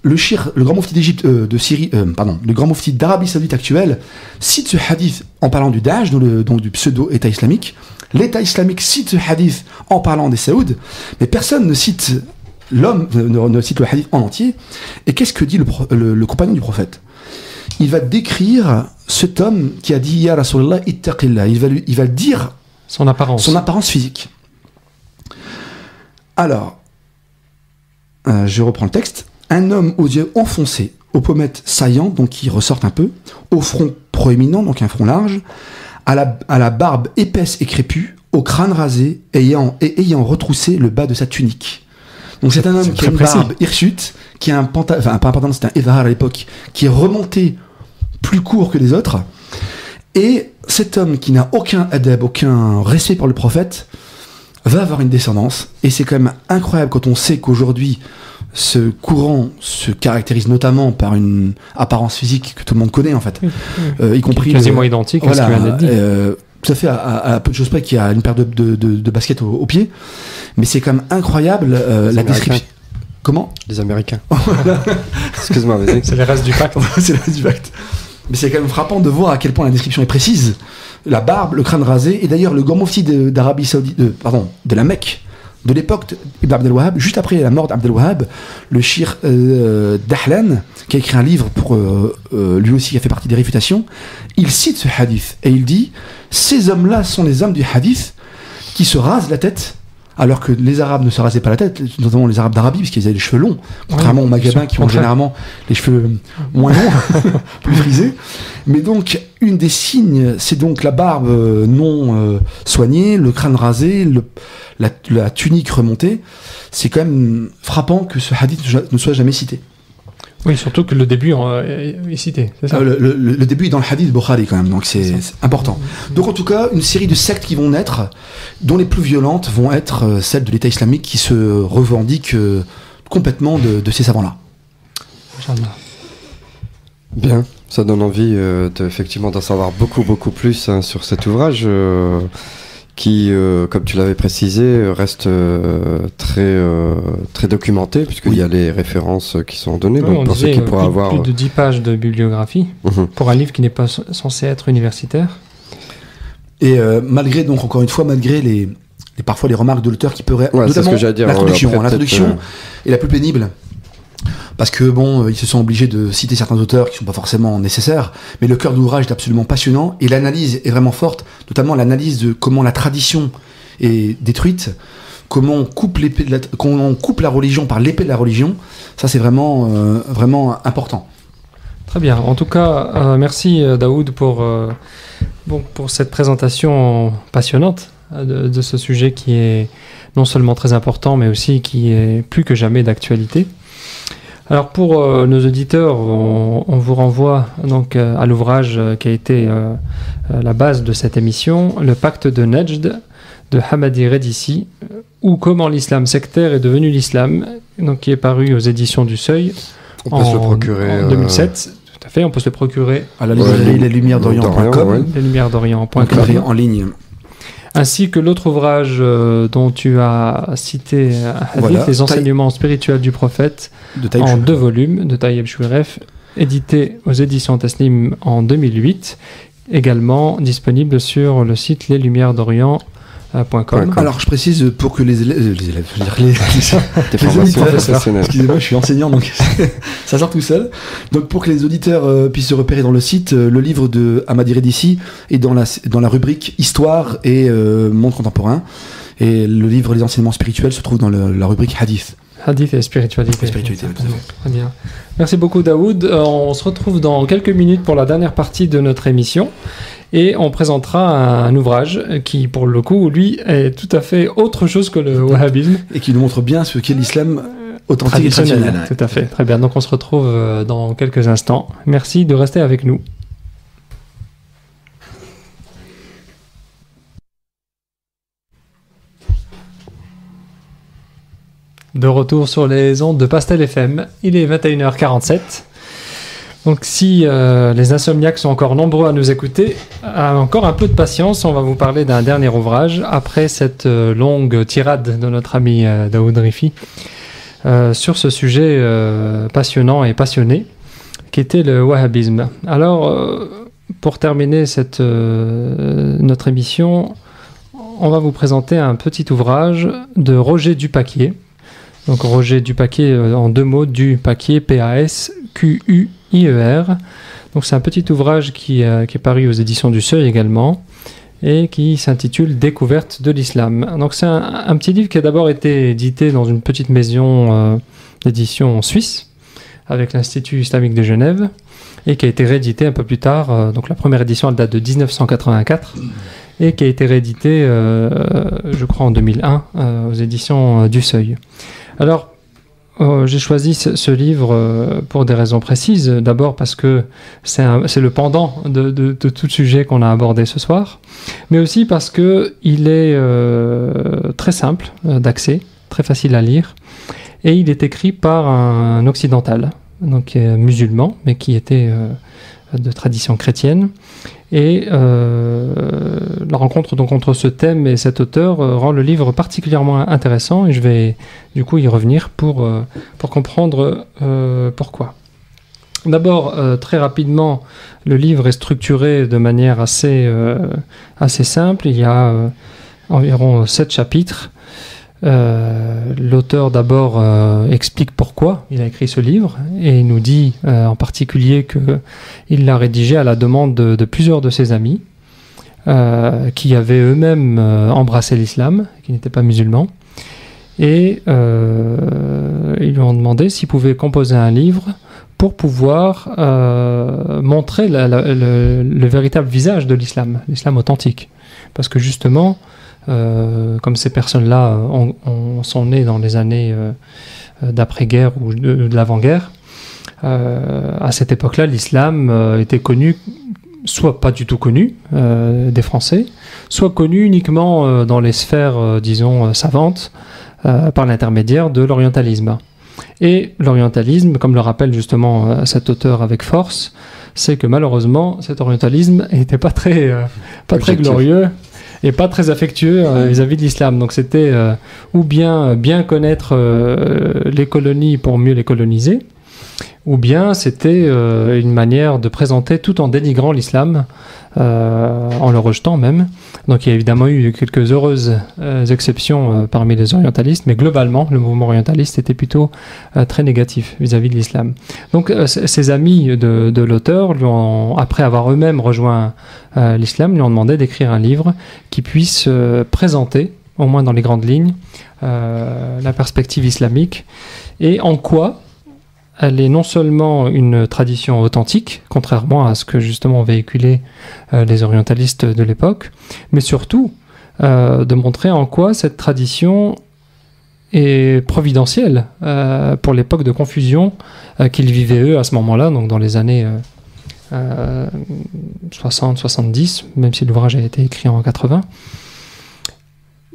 le grand mufti d'Égypte, le grand mufti d'Arabie Saoudite actuel cite ce hadith en parlant du Daesh, donc du pseudo-État islamique. L'État islamique cite ce hadith en parlant des Saouds, mais personne ne cite ne cite le hadith en entier. Et qu'est-ce que dit le compagnon du prophète? Il va décrire cet homme qui a dit Ya Rasulallah ittaqillah. Il va dire son apparence physique. Alors, je reprends le texte. Un homme aux yeux enfoncés, aux pommettes saillantes, donc qui ressortent un peu, au front proéminent, donc un front large, à la barbe épaisse et crépue, au crâne rasé, ayant retroussé le bas de sa tunique. Donc c'est un homme qui a une barbe hirsute, qui a un pantalon, enfin pas un pantalon, c'était un évar à l'époque, qui est remonté plus court que les autres. Et cet homme qui n'a aucun adab, aucun respect pour le prophète, va avoir une descendance. Et c'est quand même incroyable quand on sait qu'aujourd'hui, ce courant se caractérise notamment par une apparence physique que tout le monde connaît en fait. Oui. Y compris... quasiment identique à ce que vient d'être dit. tout à fait à peu de choses près qui a une paire de baskets au pied, mais c'est quand même incroyable la description. Comment ? Les Américains. Excuse-moi, vas-y. C'est les restes du pacte. C'est les restes du pacte. Mais c'est quand même frappant de voir à quel point la description est précise. La barbe, le crâne rasé, et d'ailleurs le grand mufti d'Arabie Saoudite, de la Mecque, de l'époque d'Ibn Abd al-Wahhab, juste après la mort d'Abd al-Wahhab, le shir Dahlan, qui a écrit un livre pour lui aussi qui a fait partie des réfutations, il cite ce hadith et il dit ces hommes-là sont les hommes du hadith qui se rasent la tête. Alors que les Arabes ne se rasaient pas la tête, notamment les Arabes d'Arabie, parce qu'ils avaient les cheveux longs, contrairement aux Maghrébins qui ont généralement les cheveux moins longs, plus frisés. Mais donc, une des signes, c'est donc la barbe non soignée, le crâne rasé, la tunique remontée. C'est quand même frappant que ce hadith ne soit jamais cité. Oui, surtout que le début est cité, c'est ça. Le début est dans le hadith Bukhari quand même, donc c'est important. Donc en tout cas, une série de sectes qui vont naître, dont les plus violentes vont être celles de l'État islamique qui se revendiquent complètement de ces savants-là. Bien, ça donne envie effectivement d'en savoir beaucoup plus sur cet ouvrage qui, comme tu l'avais précisé, reste très documenté, puisqu'il y a les références qui sont données. Oui, donc pour ceux qui pourraient avoir... plus de 10 pages de bibliographie pour un livre qui n'est pas censé être universitaire. Et malgré, donc encore une fois, malgré parfois les remarques de l'auteur qui pourraient... c'est ce que j'allais dire. L'introduction est la plus pénible. Parce que bon, ils se sont obligés de citer certains auteurs qui sont pas forcément nécessaires, mais le cœur de l'ouvrage est absolument passionnant et l'analyse est vraiment forte, notamment l'analyse de comment la tradition est détruite, comment on coupe la religion par l'épée de la religion. Ça, c'est vraiment important. Très bien. En tout cas, merci Daoud pour cette présentation passionnante de ce sujet qui est non seulement très important, mais aussi qui est plus que jamais d'actualité. Alors pour nos auditeurs, on vous renvoie donc à l'ouvrage qui a été la base de cette émission, Le Pacte de Nejd de Hamadi Redissi, ou Comment l'islam sectaire est devenu l'islam, donc qui est paru aux éditions du Seuil en 2007. Tout à fait, on peut se le procurer à la librairie leslumièresdorient.com, leslumièresdorient.com en ligne. Ainsi que l'autre ouvrage dont tu as cité Hadith, Les enseignements spirituels du prophète, en 2 volumes, de Taïeb Chouiref, édité aux éditions Tasnim en 2008, également disponible sur le site leslumièresdorient.com. Alors je précise pour que les élèves, Tes formations professionnelles. Excusez-moi, je suis enseignant donc ça sort tout seul. Donc pour que les auditeurs puissent se repérer dans le site, le livre de Hamadi Redissi est dans la rubrique Histoire et monde contemporain, et le livre Les enseignements spirituels se trouve dans la rubrique Hadith. Hadith et spiritualité. Spiritualité, tout à fait. Très bien. Merci beaucoup Daoud. On se retrouve dans quelques minutes pour la dernière partie de notre émission. Et on présentera un ouvrage qui, pour le coup, lui, est tout à fait autre chose que le wahhabisme. Et qui nous montre bien ce qu'est l'islam authentique et traditionnel. Tout à fait, très bien. Donc on se retrouve dans quelques instants. Merci de rester avec nous. De retour sur les ondes de Pastel FM, il est 21h47. Donc si les insomniaques sont encore nombreux à nous écouter, encore un peu de patience, on va vous parler d'un dernier ouvrage, après cette longue tirade de notre ami Daoud Rifi, sur ce sujet passionnant et passionné, qui était le wahhabisme. Alors, pour terminer notre émission, on va vous présenter un petit ouvrage de Roger Dupaquier. Donc Roger Dupaquier, en 2 mots, Dupaquier, P-A-S-Q-U-I-E-R. Donc c'est un petit ouvrage qui est paru aux éditions du Seuil également, et qui s'intitule Découverte de l'islam. Donc c'est un petit livre qui a d'abord été édité dans une petite maison d'édition suisse, avec l'Institut islamique de Genève, et qui a été réédité un peu plus tard. Donc la première édition, elle date de 1984, et qui a été réédité, je crois, en 2001, aux éditions du Seuil. Alors, j'ai choisi ce livre pour des raisons précises. D'abord parce que c'est le pendant de tout sujet qu'on a abordé ce soir, mais aussi parce qu'il est très simple d'accès, très facile à lire, et il est écrit par un occidental, donc musulman, mais qui était de tradition chrétienne. Et la rencontre donc entre ce thème et cet auteur rend le livre particulièrement intéressant, et je vais du coup y revenir pour comprendre pourquoi. D'abord, très rapidement, le livre est structuré de manière assez simple. Il y a environ 7 chapitres. L'auteur d'abord explique pourquoi il a écrit ce livre, et il nous dit en particulier qu'il l'a rédigé à la demande de plusieurs de ses amis qui avaient eux-mêmes embrassé l'islam, qui n'étaient pas musulmans, et ils lui ont demandé s'il pouvait composer un livre pour pouvoir montrer le véritable visage de l'islam authentique. Parce que justement, comme ces personnes-là sont nées dans les années d'après-guerre ou de l'avant-guerre, à cette époque-là, l'islam était connu, soit pas du tout connu des Français, soit connu uniquement dans les sphères, disons, savantes, par l'intermédiaire de l'orientalisme. Et l'orientalisme, comme le rappelle justement cet auteur avec force, c'est que malheureusement, cet orientalisme n'était pas très glorieux et pas très affectueux vis-à-vis de l'islam. Donc c'était ou bien connaître les colonies pour mieux les coloniser, ou bien c'était une manière de présenter tout en dénigrant l'islam, en le rejetant même. Donc il y a évidemment eu quelques heureuses exceptions parmi les orientalistes, mais globalement le mouvement orientaliste était plutôt très négatif vis-à-vis de l'islam. Donc ses amis de l'auteur, après avoir eux-mêmes rejoint l'islam, lui ont demandé d'écrire un livre qui puisse présenter, au moins dans les grandes lignes, la perspective islamique, et en quoi elle est non seulement une tradition authentique, contrairement à ce que justement ont véhiculé les orientalistes de l'époque, mais surtout de montrer en quoi cette tradition est providentielle pour l'époque de confusion qu'ils vivaient eux à ce moment-là, donc dans les années 60-70, même si l'ouvrage a été écrit en 80.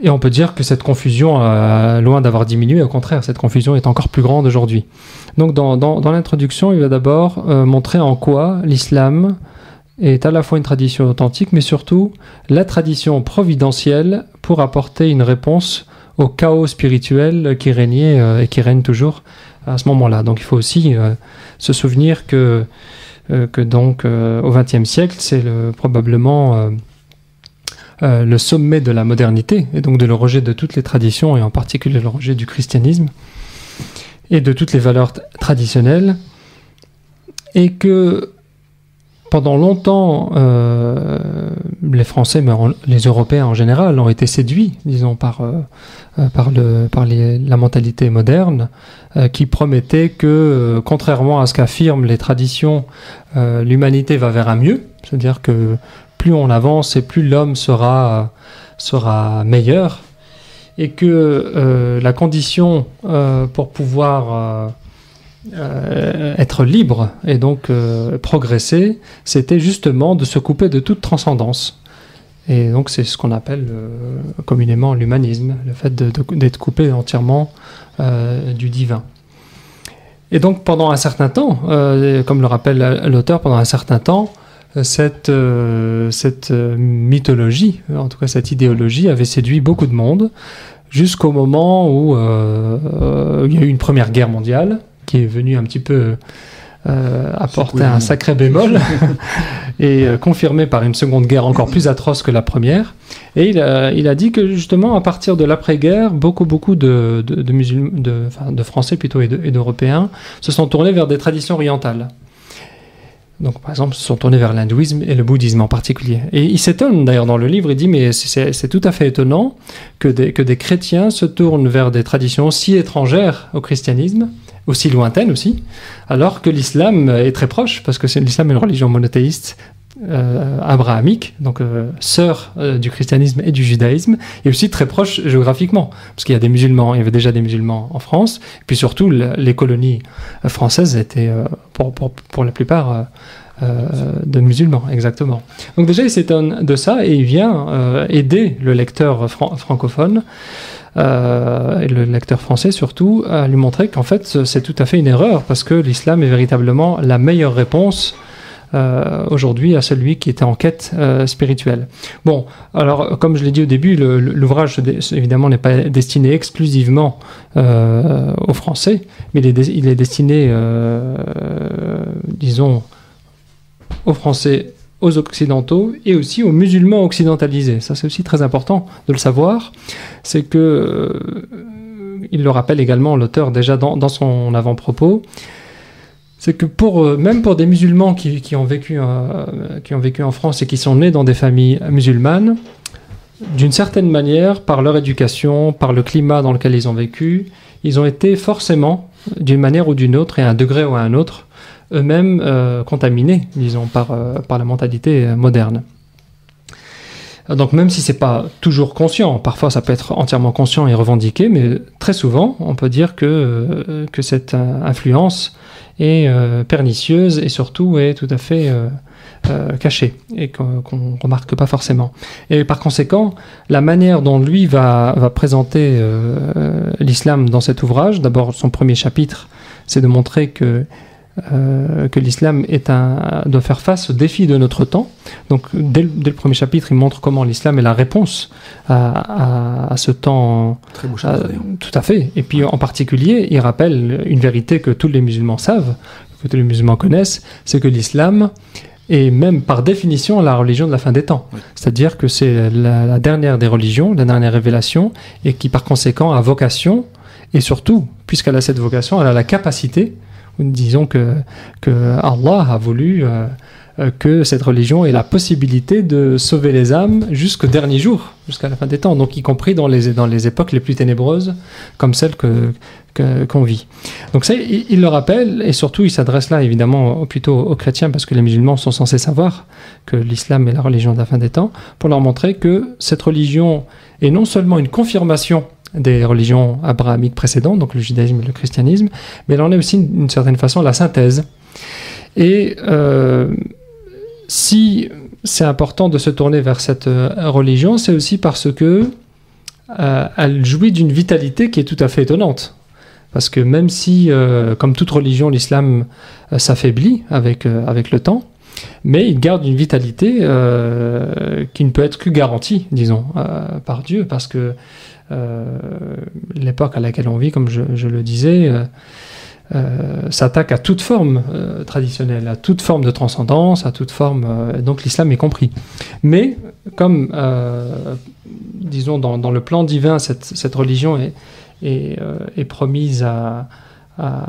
Et on peut dire que cette confusion, loin d'avoir diminué, au contraire, cette confusion est encore plus grande aujourd'hui. Donc dans l'introduction, il va d'abord montrer en quoi l'islam est à la fois une tradition authentique, mais surtout la tradition providentielle pour apporter une réponse au chaos spirituel qui régnait et qui règne toujours à ce moment-là. Donc il faut aussi se souvenir que donc au XXe siècle, c'est probablement le sommet de la modernité, et donc de le rejet de toutes les traditions, et en particulier le rejet du christianisme et de toutes les valeurs traditionnelles, et que pendant longtemps les Français, mais les Européens en général, ont été séduits, disons, par la mentalité moderne, qui promettait que, contrairement à ce qu'affirment les traditions, l'humanité va vers un mieux, c'est-à-dire que plus on avance et plus l'homme sera meilleur, et que la condition pour pouvoir être libre et donc progresser, c'était justement de se couper de toute transcendance. Et donc c'est ce qu'on appelle communément l'humanisme, le fait d'être coupé entièrement du divin. Et donc pendant un certain temps, comme le rappelle l'auteur, pendant un certain temps, cette mythologie, en tout cas cette idéologie, avait séduit beaucoup de monde, jusqu'au moment où il y a eu une première guerre mondiale, qui est venue un petit peu apporter un sacré bémol, et confirmée par une seconde guerre encore plus atroce que la première. Et il a dit que justement, à partir de l'après-guerre, beaucoup de Français plutôt et d'Européens se sont tournés vers des traditions orientales. Donc, par exemple, se sont tournés vers l'hindouisme et le bouddhisme en particulier. Et il s'étonne, d'ailleurs, dans le livre, il dit, mais c'est tout à fait étonnant que des chrétiens se tournent vers des traditions aussi étrangères au christianisme, aussi lointaines aussi, alors que l'islam est très proche, parce que l'islam est une religion monothéiste abrahamique, donc sœur du christianisme et du judaïsme, et aussi très proche géographiquement, parce qu'il y a des musulmans, il y avait déjà des musulmans en France, et puis surtout les colonies françaises étaient pour la plupart de musulmans, exactement. Donc déjà il s'étonne de ça, et il vient aider le lecteur francophone, et le lecteur français surtout, à lui montrer qu'en fait c'est tout à fait une erreur, parce que l'islam est véritablement la meilleure réponse aujourd'hui à celui qui était en quête spirituelle. Bon, alors comme je l'ai dit au début, l'ouvrage évidemment n'est pas destiné exclusivement aux Français, mais il est destiné, disons, aux Français, aux Occidentaux et aussi aux musulmans occidentalisés. Ça, c'est aussi très important de le savoir. C'est que, il le rappelle également, l'auteur, déjà dans son avant-propos, c'est que même pour des musulmans qui ont vécu en France et qui sont nés dans des familles musulmanes, d'une certaine manière, par leur éducation, par le climat dans lequel ils ont vécu, ils ont été forcément, d'une manière ou d'une autre, et à un degré ou à un autre, eux-mêmes contaminés, disons, par la mentalité moderne. Donc même si c'est pas toujours conscient, parfois ça peut être entièrement conscient et revendiqué, mais très souvent, on peut dire que cette influence est pernicieuse et surtout est tout à fait cachée et qu'on remarque pas forcément. Et par conséquent, la manière dont lui va présenter l'islam dans cet ouvrage, d'abord son premier chapitre, c'est de montrer que l'islam doit faire face aux défis de notre temps. Donc dès le premier chapitre, il montre comment l'islam est la réponse à ce temps. Très beau chapitre, tout à fait. Et puis en particulier, il rappelle une vérité que tous les musulmans savent, que tous les musulmans connaissent, c'est que l'islam est même par définition la religion de la fin des temps. Oui. C'est-à-dire que c'est la dernière des religions, la dernière révélation, et qui par conséquent a vocation, et surtout, puisqu'elle a cette vocation, elle a la capacité. Disons que Allah a voulu que cette religion ait la possibilité de sauver les âmes jusqu'au dernier jour, jusqu'à la fin des temps, donc y compris dans les époques les plus ténébreuses, comme celle qu'on vit. Donc ça, il le rappelle, et surtout il s'adresse là évidemment plutôt aux chrétiens, parce que les musulmans sont censés savoir que l'islam est la religion de la fin des temps, pour leur montrer que cette religion est non seulement une confirmation des religions abrahamiques précédentes, donc le judaïsme et le christianisme, mais elle en est aussi d'une certaine façon la synthèse. Et si c'est important de se tourner vers cette religion, c'est aussi parce que elle jouit d'une vitalité qui est tout à fait étonnante. Parce que même si, comme toute religion, l'islam s'affaiblit avec le temps, mais il garde une vitalité qui ne peut être que garantie, disons, par Dieu, parce que l'époque à laquelle on vit, comme je le disais, s'attaque à toute forme traditionnelle, à toute forme de transcendance, à toute forme, donc l'islam est compris. Mais comme, disons, dans le plan divin, cette religion est promise à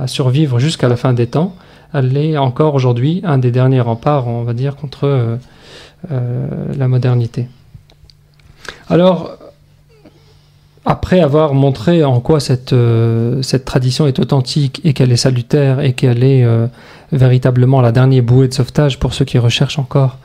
survivre jusqu'à la fin des temps, elle est encore aujourd'hui un des derniers remparts, on va dire, contre la modernité. Alors, après avoir montré en quoi cette tradition est authentique et qu'elle est salutaire et qu'elle est véritablement la dernière bouée de sauvetage pour ceux qui recherchent encore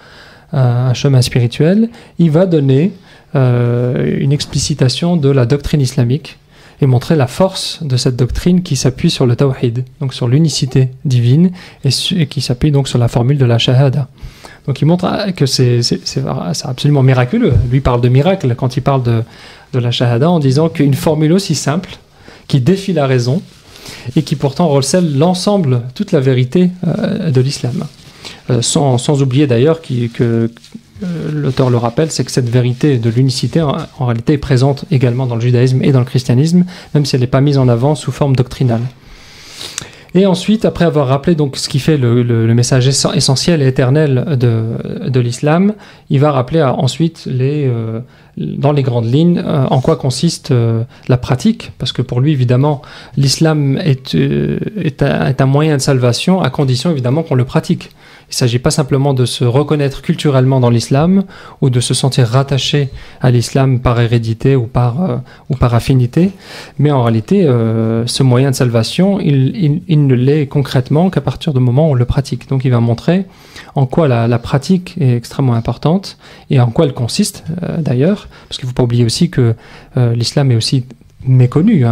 un chemin spirituel, il va donner une explicitation de la doctrine islamique et montrer la force de cette doctrine qui s'appuie sur le tawhid, donc sur l'unicité divine et qui s'appuie donc sur la formule de la shahada. Donc il montre que c'est absolument miraculeux. Lui parle de miracle quand il parle de la shahada en disant qu'une formule aussi simple qui défie la raison et qui pourtant recèle l'ensemble, toute la vérité de l'islam. Sans oublier d'ailleurs que l'auteur le rappelle, c'est que cette vérité de l'unicité en réalité est présente également dans le judaïsme et dans le christianisme, même si elle n'est pas mise en avant sous forme doctrinale. Et ensuite, après avoir rappelé donc ce qui fait le message essentiel et éternel de l'islam, il va rappeler ensuite dans les grandes lignes en quoi consiste la pratique, parce que pour lui évidemment l'islam est un moyen de salvation à condition évidemment qu'on le pratique. Il ne s'agit pas simplement de se reconnaître culturellement dans l'islam ou de se sentir rattaché à l'islam par hérédité ou par affinité, mais en réalité, ce moyen de salvation, il ne l'est concrètement qu'à partir du moment où on le pratique. Donc il va montrer en quoi la pratique est extrêmement importante et en quoi elle consiste d'ailleurs, parce qu'il ne faut pas oublier aussi que l'islam est aussi méconnu.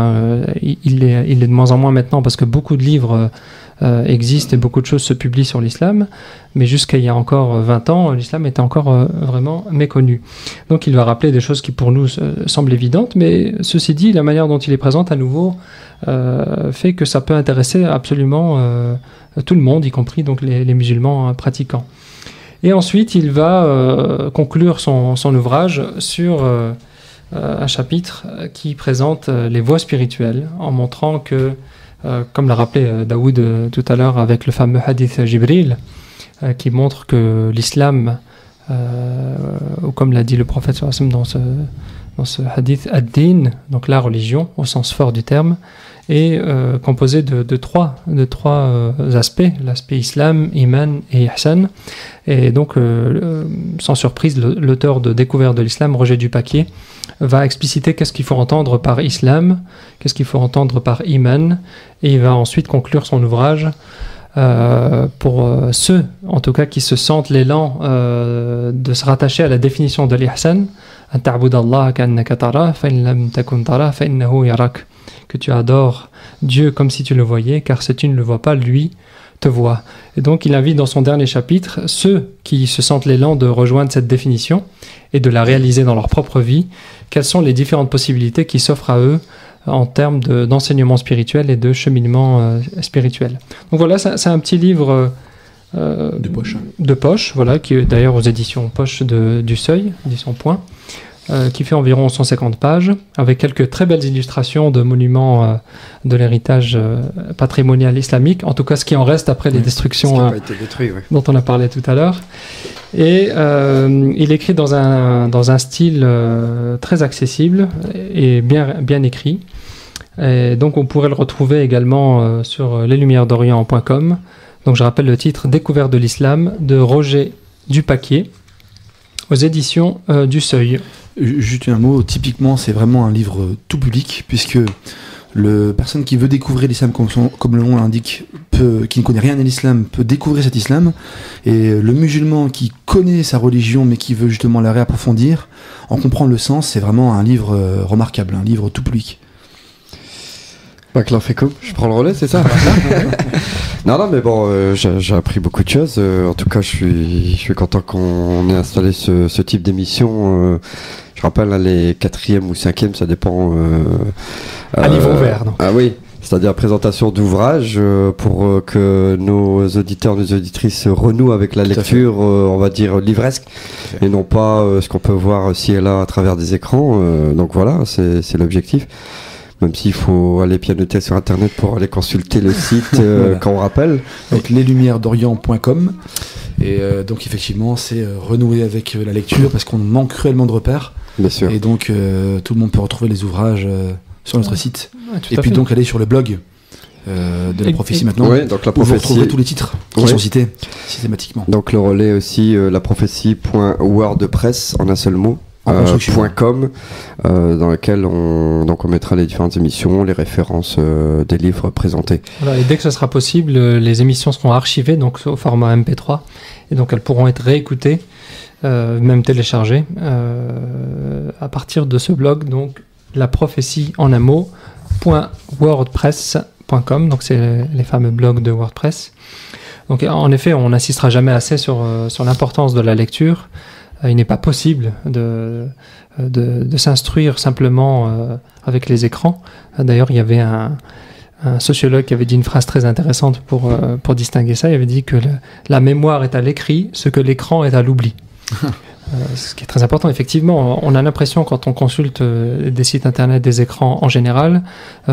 Il est de moins en moins maintenant parce que beaucoup de livres existent et beaucoup de choses se publient sur l'islam, mais jusqu'à il y a encore 20 ans, l'islam était encore vraiment méconnu. Donc il va rappeler des choses qui pour nous semblent évidentes, mais ceci dit, la manière dont il les présente à nouveau fait que ça peut intéresser absolument tout le monde, y compris donc les musulmans pratiquants. Et ensuite, il va conclure son ouvrage sur un chapitre qui présente les voies spirituelles, en montrant que, comme l'a rappelé Daoud tout à l'heure avec le fameux hadith Jibril, qui montre que l'islam, ou comme l'a dit le prophète dans ce hadith, ad-din, donc la religion, au sens fort du terme, est composé de trois aspects, l'aspect islam, iman et ihsan. Et donc, sans surprise, l'auteur de Découverte de l'islam, Roger Dupaquier, va expliciter qu'est-ce qu'il faut entendre par islam, qu'est-ce qu'il faut entendre par iman, et il va ensuite conclure son ouvrage pour ceux, en tout cas, qui se sentent l'élan de se rattacher à la définition de l'ihsan, an ta'bud Allah ka'annaka tarah, fa in lam takun tarah, fa innahu yarak. Que tu adores Dieu comme si tu le voyais, car si tu ne le vois pas, lui te voit. Et donc il invite dans son dernier chapitre ceux qui se sentent l'élan de rejoindre cette définition et de la réaliser dans leur propre vie, quelles sont les différentes possibilités qui s'offrent à eux en termes d'enseignement spirituel et de cheminement spirituel. Donc voilà, c'est un petit livre de poche, voilà, qui est d'ailleurs aux éditions Poche du Seuil, édition Point, qui fait environ 150 pages, avec quelques très belles illustrations de monuments de l'héritage patrimonial islamique, en tout cas ce qui en reste après les destructions dont on a parlé tout à l'heure. Et il écrit dans un style très accessible et bien écrit. Et donc on pourrait le retrouver également sur leslumièresdorient.com. Donc je rappelle le titre, Découverte de l'islam, de Roger Dupaquier, aux éditions du Seuil. Juste un mot, typiquement c'est vraiment un livre tout public, puisque la personne qui veut découvrir l'islam comme le nom l'indique, qui ne connaît rien à l'islam, peut découvrir cet islam, et le musulman qui connaît sa religion mais qui veut justement la réapprofondir, en comprendre le sens, c'est vraiment un livre remarquable, un livre tout public. Bah, Claire Fécom, je prends le relais, c'est ça? Non, mais bon, j'ai appris beaucoup de choses. En tout cas, je suis content qu'on ait installé ce type d'émission. Je rappelle, là, les 4e ou 5e, ça dépend. À niveau ouvert, non? Ah oui, c'est-à-dire présentation d'ouvrages pour que nos auditeurs, nos auditrices renouent avec la lecture, on va dire livresque, et non pas ce qu'on peut voir ci et là à travers des écrans. Donc voilà, c'est l'objectif. Même s'il faut aller pianoter sur internet pour aller consulter le site voilà. Quand on rappelle. Donc leslumièresdorient.com. Et donc effectivement c'est renouer avec la lecture parce qu'on manque cruellement de repères. Bien sûr. Et donc tout le monde peut retrouver les ouvrages sur notre site. Ouais, et puis donc aller sur le blog de la prophétie maintenant. Oui, donc la prophétie. Où vous retrouverez tous les titres qui sont cités systématiquement. Donc le relais aussi laprophétie.wordpress en un seul mot. .com dans lequel on mettra les différentes émissions, les références des livres présentés. Voilà, et dès que ce sera possible, les émissions seront archivées donc au format MP3 et donc elles pourront être réécoutées, même téléchargées à partir de ce blog, donc la prophétie en un mot .wordpress.com, donc c'est les fameux blogs de WordPress. Donc en effet, on n'insistera jamais assez sur l'importance de la lecture. Il n'est pas possible de s'instruire simplement avec les écrans. D'ailleurs, il y avait un sociologue qui avait dit une phrase très intéressante pour distinguer ça. Il avait dit que la mémoire est à l'écrit, ce que l'écran est à l'oubli. Ce qui est très important. Effectivement, on a l'impression quand on consulte des sites internet, des écrans en général,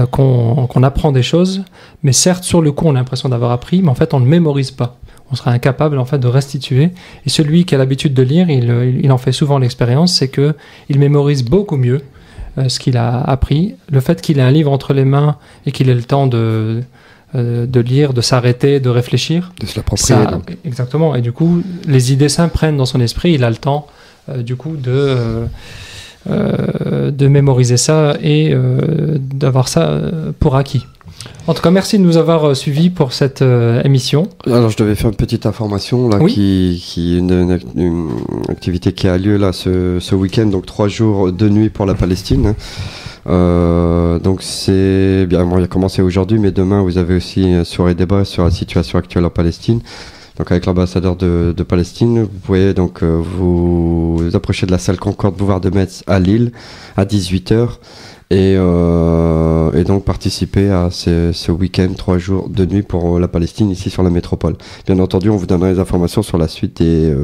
qu'on apprend des choses. Mais certes, sur le coup, on a l'impression d'avoir appris, mais en fait, on ne mémorise pas. On sera incapable en fait de restituer. Et celui qui a l'habitude de lire, il en fait souvent l'expérience, c'est que il mémorise beaucoup mieux ce qu'il a appris. Le fait qu'il ait un livre entre les mains et qu'il ait le temps de lire, de s'arrêter, de réfléchir, de se l'approprier. Exactement. Et du coup, les idées s'imprègnent dans son esprit. Il a le temps du coup de mémoriser ça et d'avoir ça pour acquis. En tout cas, merci de nous avoir suivis pour cette émission. Alors, je devais faire une petite information là, qui une activité qui a lieu là ce week-end, donc 3 jours, 2 nuits pour la Palestine. Donc c'est bien, bon, il a commencé aujourd'hui, mais demain vous avez aussi une soirée débat sur la situation actuelle en Palestine. Donc avec l'ambassadeur de Palestine, vous pouvez donc vous approcher de la salle Concorde Boulevard de Metz à Lille à 18h. Et donc participer à ce week-end 3 jours 2 nuits pour la Palestine ici sur la métropole. Bien entendu, on vous donnera les informations sur la suite des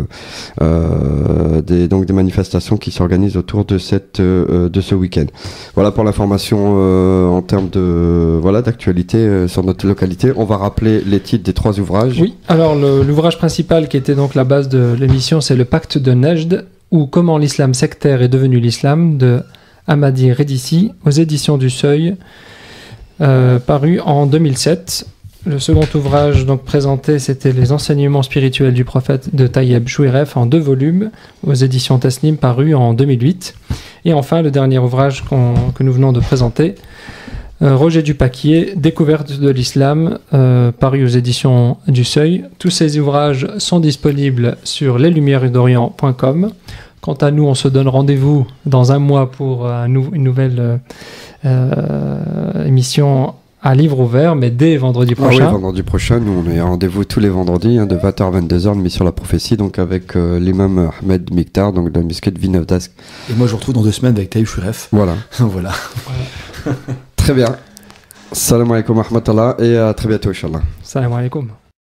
manifestations qui s'organisent autour de ce week-end. Voilà pour l'information en termes d'actualité sur notre localité. On va rappeler les titres des 3 ouvrages. Oui. Alors l'ouvrage principal qui était donc la base de l'émission, c'est le Pacte de Nejd, ou Comment l'islam sectaire est devenu l'islam, de Hamadi Redissi, aux éditions du Seuil, paru en 2007. Le second ouvrage donc présenté, c'était Les enseignements spirituels du prophète de Taïeb Chouiref en 2 volumes, aux éditions Tasnim, paru en 2008. Et enfin, le dernier ouvrage que nous venons de présenter, Roger Dupaquier, Découverte de l'islam, paru aux éditions du Seuil. Tous ces ouvrages sont disponibles sur leslumièresdorient.com. Quant à nous, on se donne rendez-vous dans un mois pour une nouvelle émission à livre ouvert, mais dès vendredi prochain. Ah oui, vendredi prochain, nous on est à rendez-vous tous les vendredis, de 20h à 22h, une mission La Prophétie, donc avec l'imam Ahmed Miktar, donc de la mosquée de Vinavdask. Et moi je vous retrouve dans 2 semaines avec Taïeb Chouiref. Voilà. Voilà. Très bien. Salam alaikum wa rahmatullah et à très bientôt, Inch'Allah. Salam alaikum.